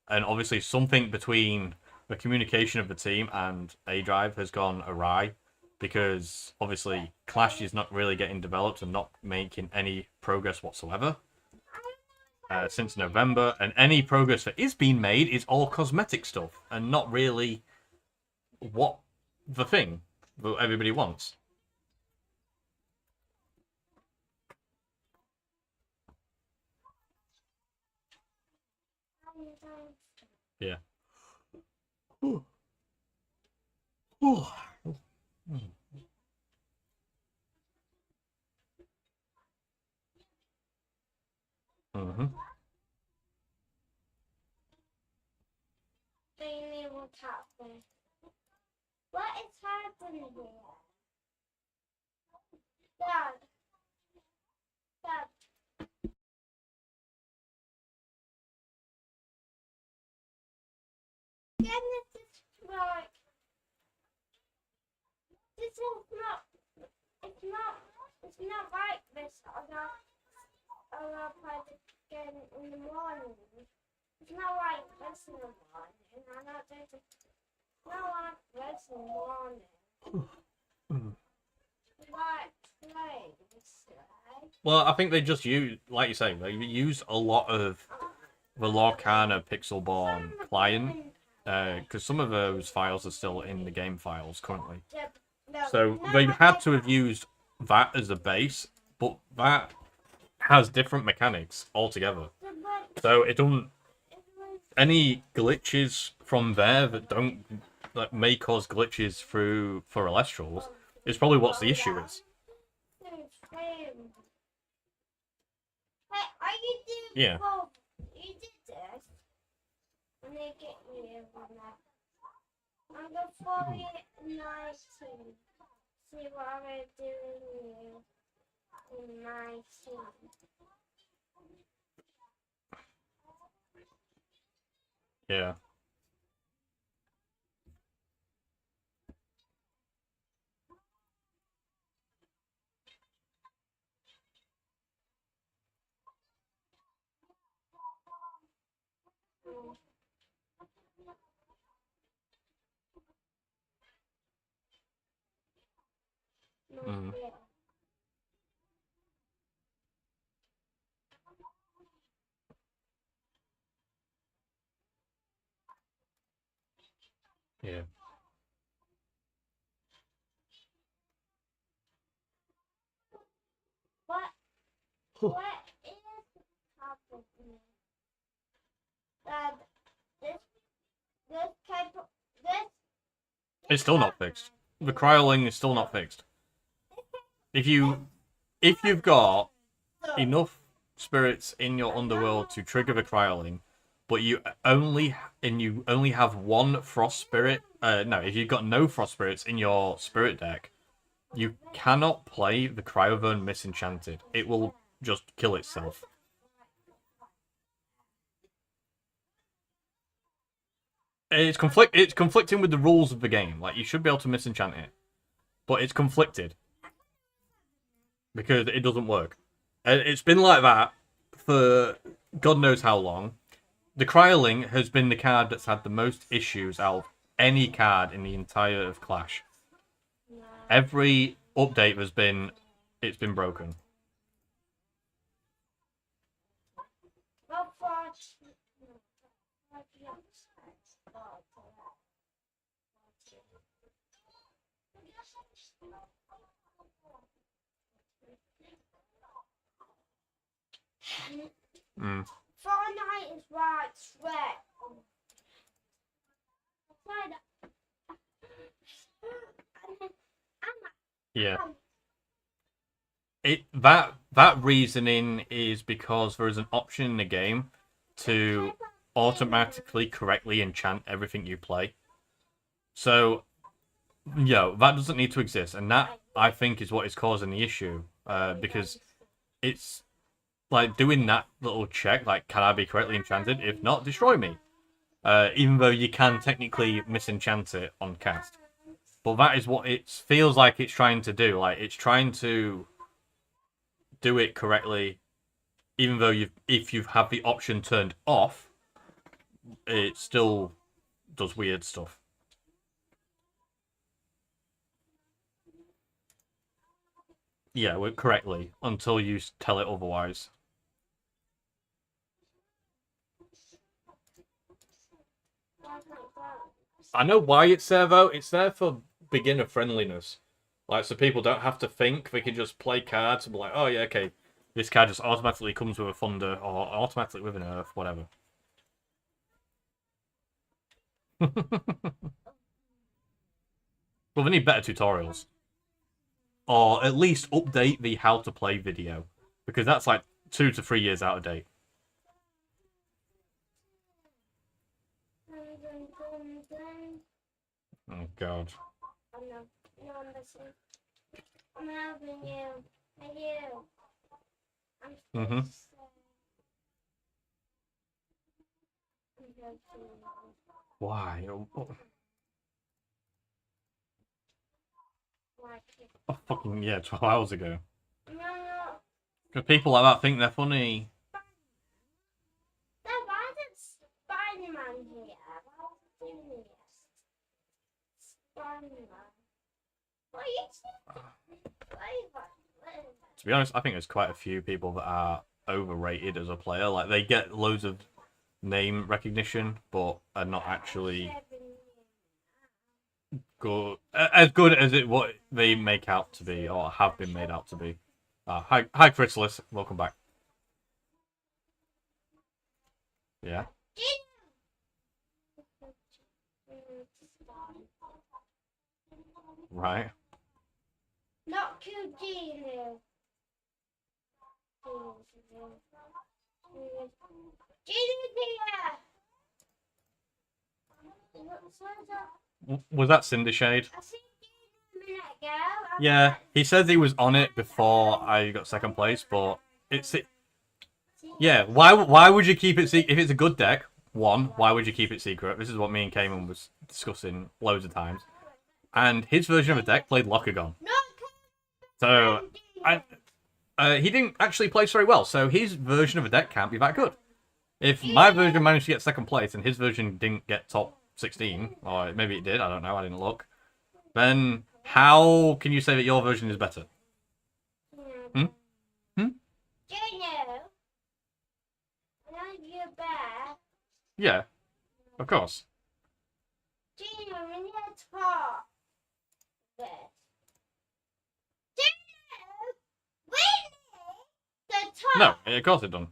And obviously something between the communication of the team and A Drive has gone awry because obviously Clash is not really getting developed and not making any progress whatsoever since November, and any progress that is being made is all cosmetic stuff and not really what the thing that everybody wants. Yeah. Ooh. Ooh. Mm-hmm. Bailey will tap me. What is happening here? Dad. Dad. Again, this is like. This is not. It's not like this. I'll play this again in the morning. It's not like this in the morning. I'm not doing it. It's not like this in the morning. Like this, right? Well, I think they just use, like you say, they use a lot of the Lorcana Pixelborn client because some of those files are still in the game files currently. So they had to have used that as a base, but that has different mechanics altogether. So it don't any glitches from there that may cause glitches through for Elestrals is probably what's the issue is. Hey, are you doing Yeah. You did this? gonna get you on that. I'm gonna follow you 19. See what I'm gonna do in you in 19. Yeah. Mm. Yeah. Yeah. What is happening? Dad, this this It's still not fixed. The cryoling is still not fixed. If you've got enough spirits in your underworld to trigger the cryoling, but you only have one frost spirit. No, if you've got no frost spirits in your spirit deck, you cannot play the Cryovern Misenchanted. It will just kill itself. It's conflicting with the rules of the game. Like, you should be able to misenchant it, but it's conflicted because it doesn't work. It's been like that for God knows how long. The Cryoling has been the card that's had the most issues out of any card in the entire of Clash. Every update it's been broken. Mm. Fortnite is right, sweat. Yeah. That reasoning is because there is an option in the game to automatically correctly enchant everything you play. So, that doesn't need to exist, and that I think is what is causing the issue. Because it's like doing that little check, like, can I be correctly enchanted? If not, destroy me. Even though you can technically misenchant it on cast. But that is what it feels like it's trying to do. Like, it's trying to do it correctly, even though if you have the option turned off, it still does weird stuff. Yeah, correctly, until you tell it otherwise. I know why it's there, though. It's there for beginner friendliness. Like, so people don't have to think. They can just play cards and be like, oh, yeah, okay. This card just automatically comes with a Thunder or automatically with an Earth, whatever. Well, they need better tutorials. Or at least update the how to play video. Because that's like 2 to 3 years out of date. Oh, God. I'm listening. I'm helping you. And you. Mm-hmm. Why? Oh, fucking, yeah, 12 hours ago. No. Because people like that think they're funny. No, why is Spider-Man here? Why is he doing this? Spider-Man. What are you doing? To be honest, I think there's quite a few people that are overrated as a player. Like, they get loads of name recognition, but are not actually good, as good as what they make out to be, or have been made out to be. Hi, Chrysalis. Welcome back. Yeah. Right. Not Gino. Gino's here. Was that Cinder Shade? I seen you a minute ago. Yeah, he says he was on it before I got second place, but it's yeah. Why would you keep it secret if it's a good deck? One, why would you keep it secret? This is what me and Cayman was discussing loads of times. And his version of a deck played Lockagon, so he didn't actually play very well. So his version of a deck can't be that good. If my version managed to get second place and his version didn't get top 16, or maybe it did, I don't know, I didn't look, then how can you say that your version is better? Hmm? Hmm? Juno, you bear. Yeah, of course. Juno, we need to talk this. Juno, we need to talk. No, of course it done.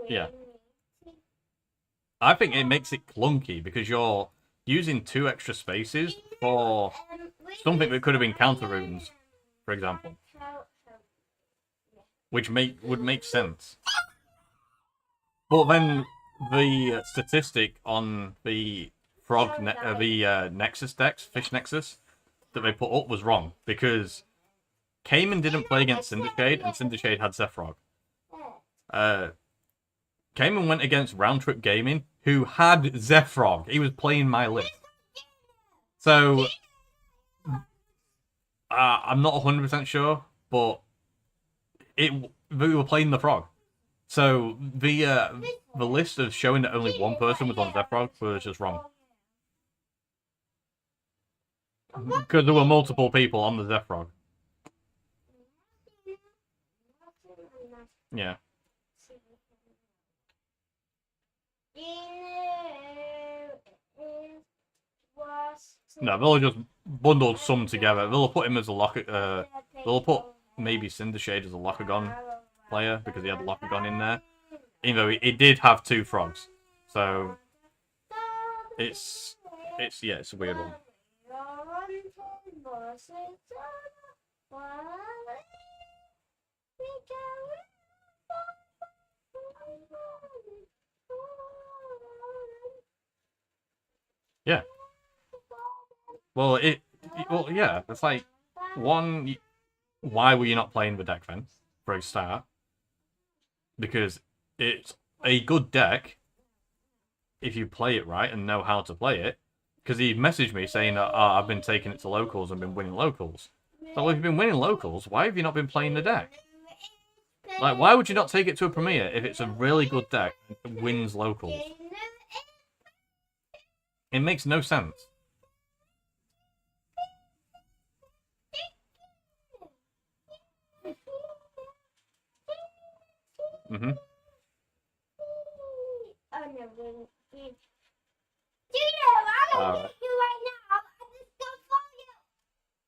Yeah. I think it makes it clunky because you're using 2 extra spaces for something that could have been counter runes, for example, which would make sense. But then the statistic on the Nexus decks, Fish Nexus, that they put up was wrong because Cayman didn't play against Cindershade and Cindershade had Zephyrog. Cayman went against Round Trip Gaming, who had Zephyrog. He was playing my list. So, I'm not 100% sure, but we were playing the Frog. So, the list of showing that only one person was on Zephyrog was just wrong. Because there were multiple people on the Zephyrog. Yeah. No, they'll just bundled some together. They'll put him as a they'll put maybe Cindershade as a Lockagon player because he had Lockagon in there. Even though he did have 2 frogs. So it's a weird one. Yeah. Well, yeah. It's like, one, why were you not playing the deck then, for a start? Because it's a good deck if you play it right and know how to play it. Because he messaged me saying that I've been taking it to locals and been winning locals. So if you've been winning locals, why have you not been playing the deck? Like, why would you not take it to a premiere if it's a really good deck that wins locals? It makes no sense. Mm-hmm. Oh no, do you know, I'm gonna get you right now. I just go for you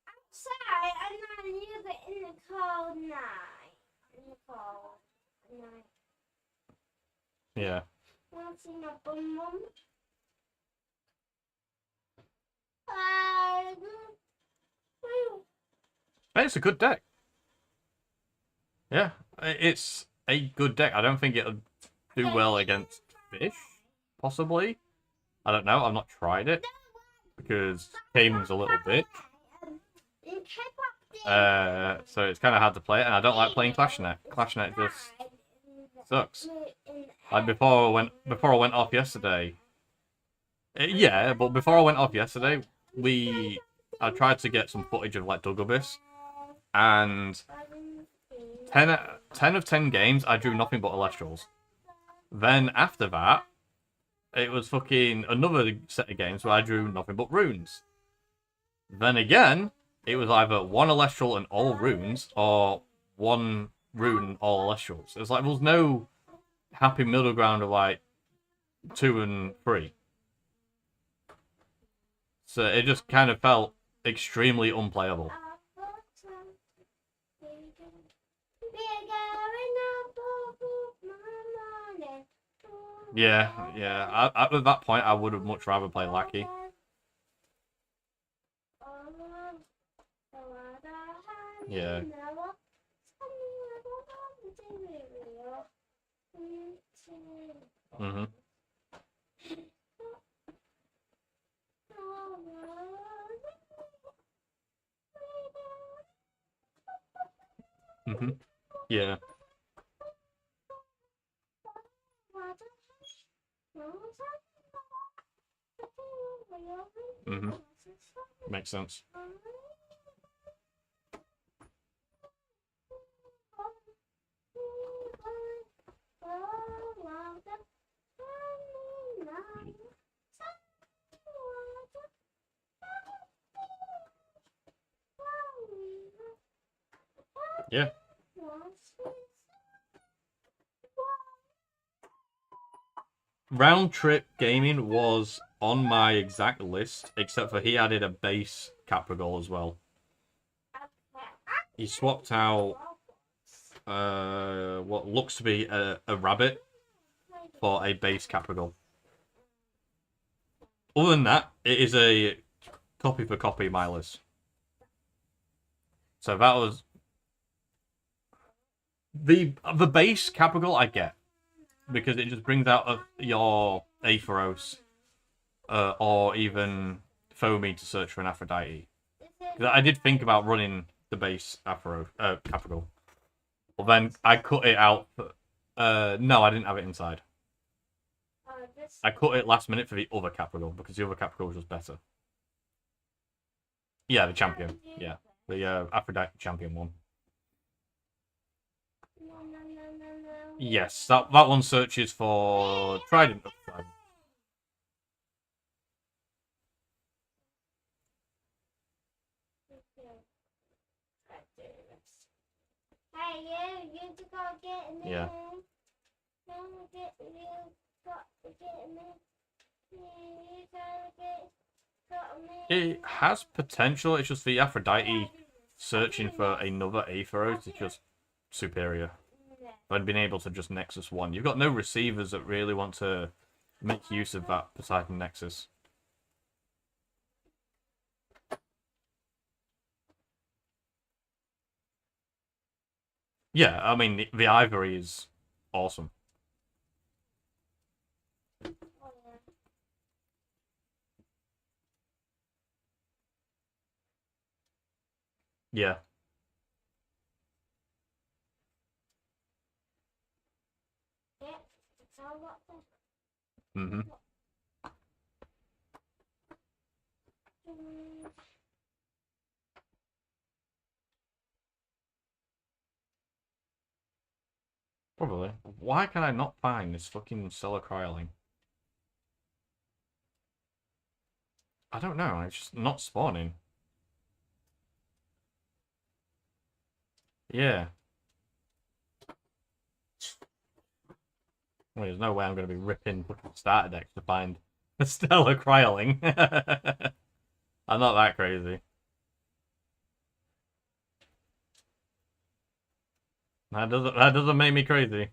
outside and I leave it in the cold night. In the cold night. Yeah. Want to see my bum bum? It's a good deck. Yeah, it's a good deck. I don't think it'll do well against Fish, possibly. I don't know. I've not tried it because Cayman's a little bitch. So it's kind of hard to play it, and I don't like playing ClashNet. ClashNet just sucks. Like before I went off yesterday. Yeah, but before I went off yesterday, I tried to get some footage of like Dugglebis, and 10 of 10 games I drew nothing but Elestrals. Then after that, it was fucking another set of games where I drew nothing but runes. Then again, it was either 1 Elestral and all runes, or 1 rune, all Elestrals. It's like there was no happy middle ground of like 2 and 3. So it just kind of felt extremely unplayable. Yeah. At that point, I would have much rather played Lackey. Yeah. Mm-hmm. Mm-hmm. Yeah. Mm-hmm. Makes sense. Yeah. Round Trip Gaming was on my exact list, except for he added a base Capragol as well. He swapped out what looks to be a rabbit for a base Capragol. Other than that, it is a copy for copy my list. So that was the base Capragol I get because it just brings out your Aetheros or even Foamy to search for an Aphrodite. Because I did think about running the base Capragol, but then I cut it out. No, I didn't have it inside. I cut it last minute for the other Capragol because the other Capragol was just better. Yeah, the champion. Yeah, the Aphrodite champion one. Yes, that one searches for Trident of Trident. Hey, you to go get me. Yeah. You got to get me. You got me. It has potential. It's just the Aphrodite searching for another Aetheros is just superior. Than being able to just Nexus one. You've got no receivers that really want to make use of that Poseidon Nexus. Yeah, I mean the Ivory is awesome. Yeah. Mm-hmm. Probably. Why can I not find this fucking Stellar Cryoling? I don't know. It's just not spawning. Yeah. Well, there's no way I'm going to be ripping fucking starter decks to find a Stellar Cryoling. I'm not that crazy. That doesn't make me crazy.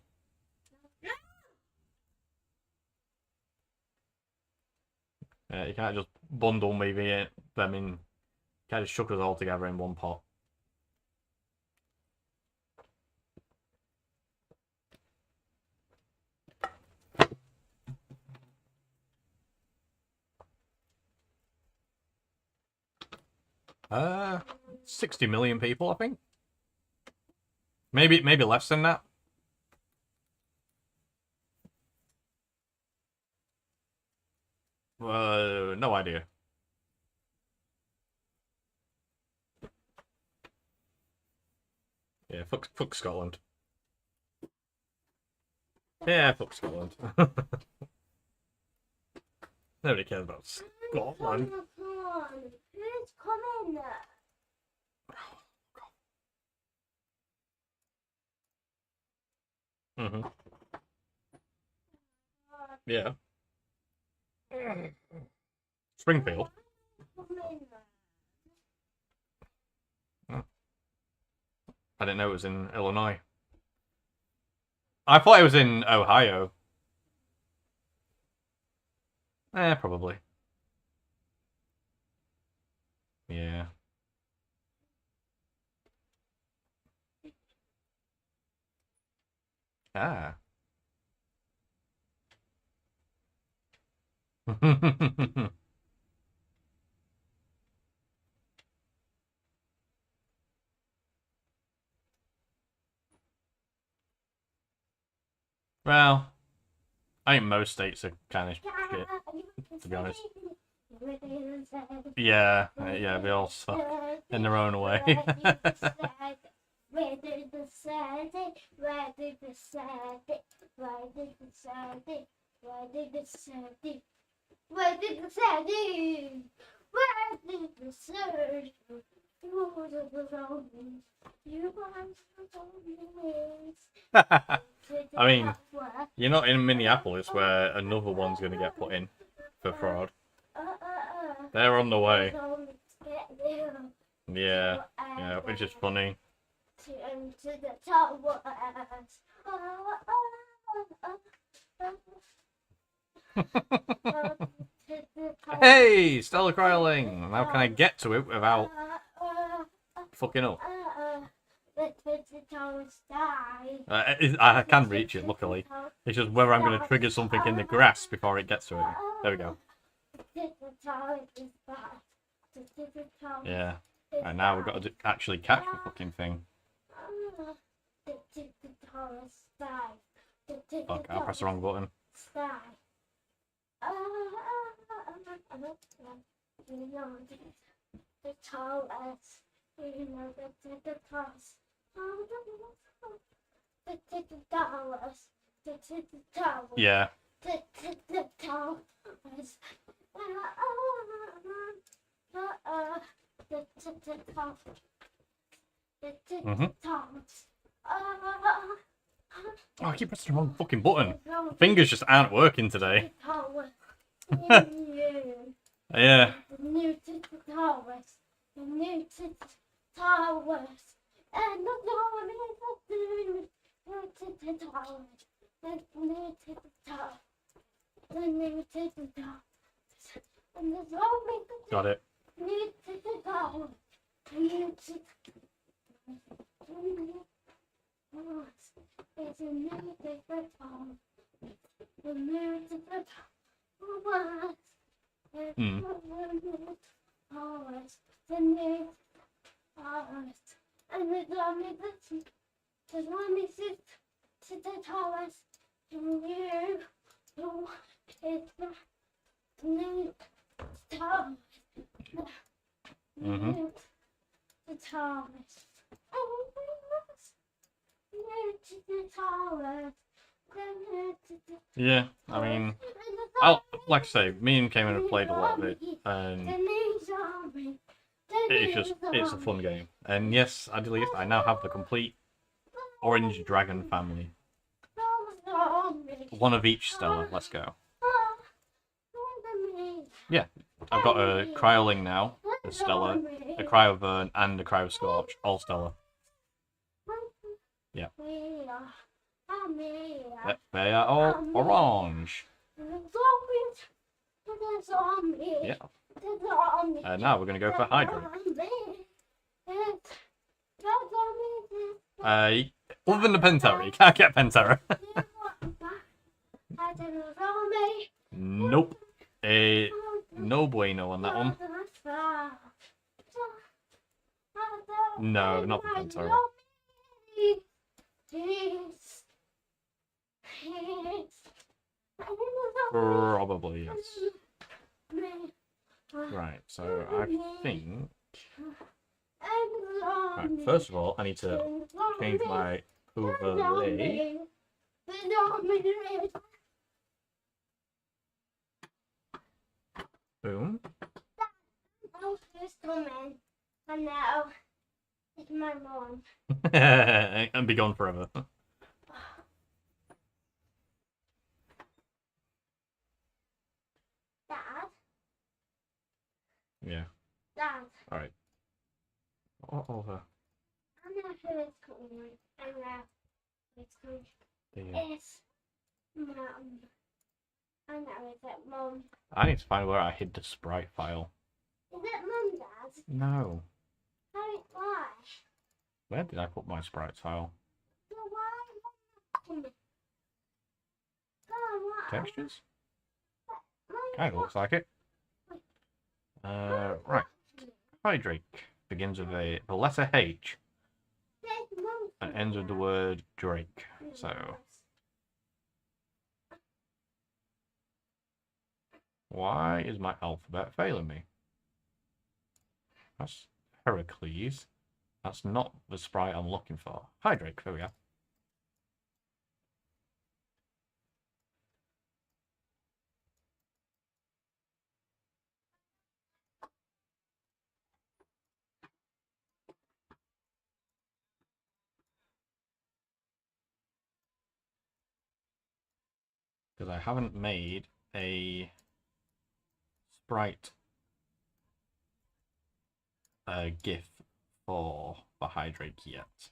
Yeah, you can't just bundle maybe it. I mean, you can't just chuck us all together in one pot. 60 million people, I think. Maybe less than that. No idea. Yeah, fuck Scotland. Yeah, fuck Scotland. Nobody cares about Scotland. Who's coming? Mm-hmm. Yeah. Springfield. Oh, I didn't know it was in Illinois. I thought it was in Ohio. Probably. Yeah. Ah. Well, I think most states are kind of shit, to be honest. Yeah, yeah, they all suck in their own way. Where did the Saturday? Where did the Saturday? Where did the Saturday? Where did the Saturday? Where did the Saturday? Where did the Saturday? You I mean, you're not in Minneapolis where another one's going to get put in for fraud. They're on the way. Yeah, yeah, which is funny. To the towers. Hey, Stella Cryling! How can I get to it without fucking up? I can reach it, luckily. It's just whether I'm going to trigger something in the grass before it gets to it. There we go. Yeah. And now we've got to actually catch the fucking thing. Fuck, I pressed the wrong button. The tallest, you know, the tallest. The tallest, the tallest. Yeah. The tallest. Oh, I keep pressing the wrong fucking button. Fingers just aren't working today. Yeah. The new towers. The new towers. And the new towers. The new towers. The new towers. And there's only Got it. new towers. The new towers. It's a new different tower. The new different towers. The new towers. The new towers. And there's only to the towers. The new is the new towers. The towers. Yeah, I mean, like I say, me and Cayman have played a lot of it, and it's a fun game. And yes, I now have the complete Orange Dragon family. One of each Stella, let's go. Yeah, I've got a Cryoling now, a Stella, a Cryovern, and a Cryoscorch, all Stella. Yeah. They are all orange. Yeah. Now we're going to go for Hydra. Other than the Pentera, you can't get Pentera. Nope. No bueno on that one. No, not the Pentera. Probably, yes. Right, so I think... Right, first of all, I need to change my overlay. Boom. And now it's my mom. And be gone forever. Dad? Yeah. Dad. Alright. Over. I'm not sure it's coming. I'm not. It's coming. It's Mom. I know, is it Mom? I need to find where I hid the sprite file. Is it Mum, Dad? No. Why? Where did I put my sprite file? So why? Go on, why? Textures? Why Kind of looks like it. Right. Hydrake begins with the letter H and ends with the word Drake. So, why is my alphabet failing me? That's Heracles. That's not the sprite I'm looking for. Hydrake, there we are. Because I haven't made a sprite GIF for the Hydrake yet.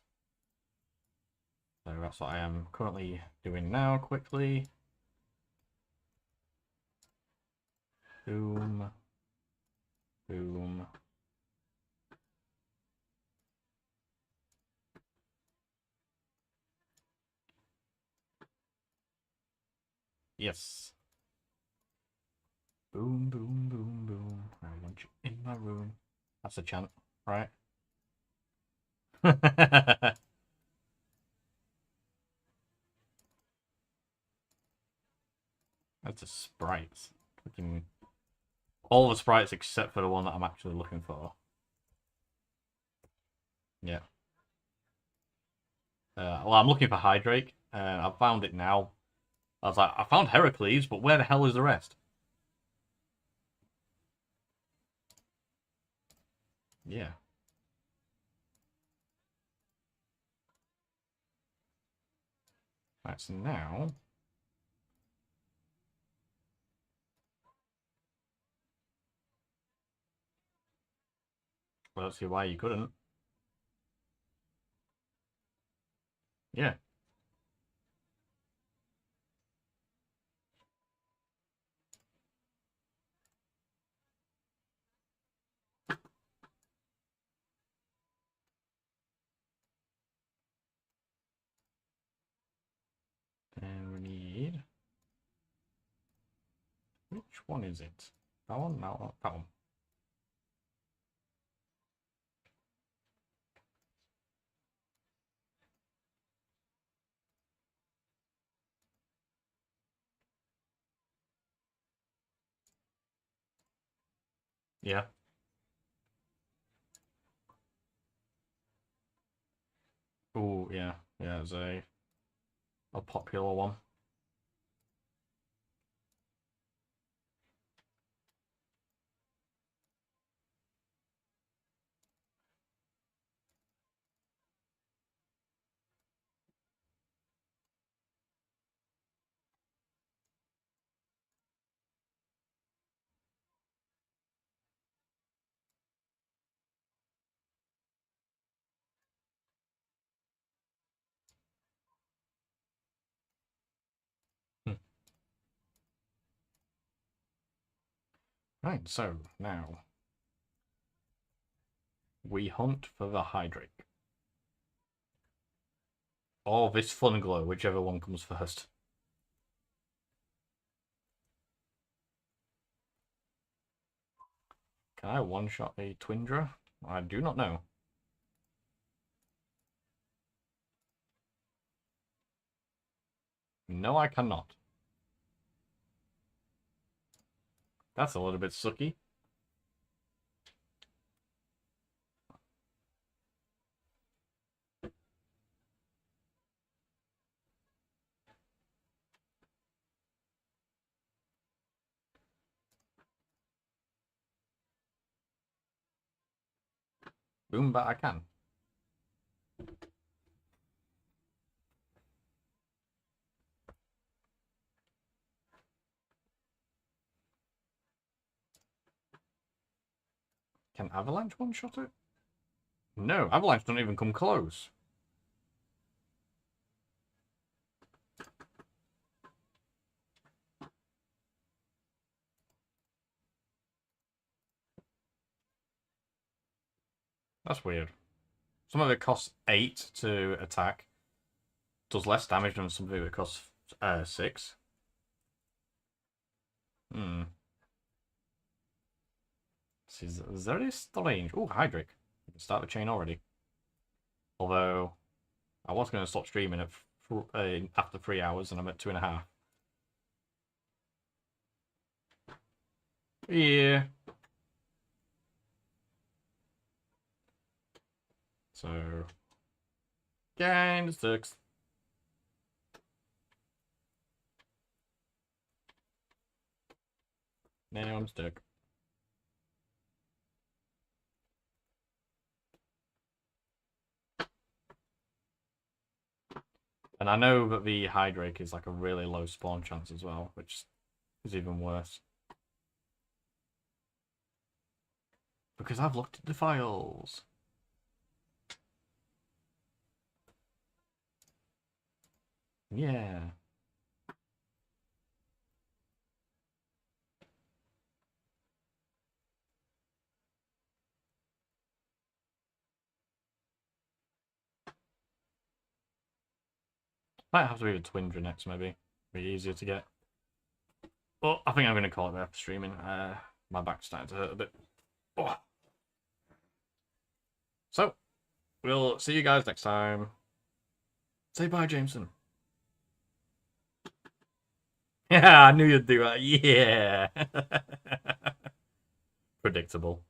So that's what I am currently doing now, quickly. Boom. Boom. Yes. Boom, boom, boom, boom. I want you in my room. That's a chant, right? That's a sprite. Fucking all the sprites except for the one that I'm actually looking for. Yeah. Well, I'm looking for Hydrake. I've found it now. I was like, I found Heracles, but where the hell is the rest? Yeah. Right, so now... Well, let's see why you couldn't. Yeah. And we need... Which one is it? That one? No, that one. Yeah. Oh, yeah. Yeah, it's a popular one. Hmm. Right, so now we hunt for the Hydrake. Or this Fun Glow, whichever one comes first. Can I one-shot a Twindra? I do not know. No, I cannot. That's a little bit sucky. Boom, but I can. Can Avalanche one-shot it? No, Avalanche don't even come close. That's weird. Some of it costs 8 to attack. Does less damage than some of it costs 6. Hmm. This is very strange. Oh, Hydric. We can start the chain already. Although, I was going to stop streaming at after 3 hours, and I'm at 2.5. Yeah. So, game 6. Now I'm stuck. And I know that the Hydrake is like a really low spawn chance as well, which is even worse. Because I've looked at the files. Yeah. Might have to be the Twindra next, maybe. Be easier to get. But I think I'm going to call it there for streaming. My back's starting to hurt a bit. Oh. So, we'll see you guys next time. Say bye, Jameson. Yeah, I knew you'd do that. Yeah. Predictable.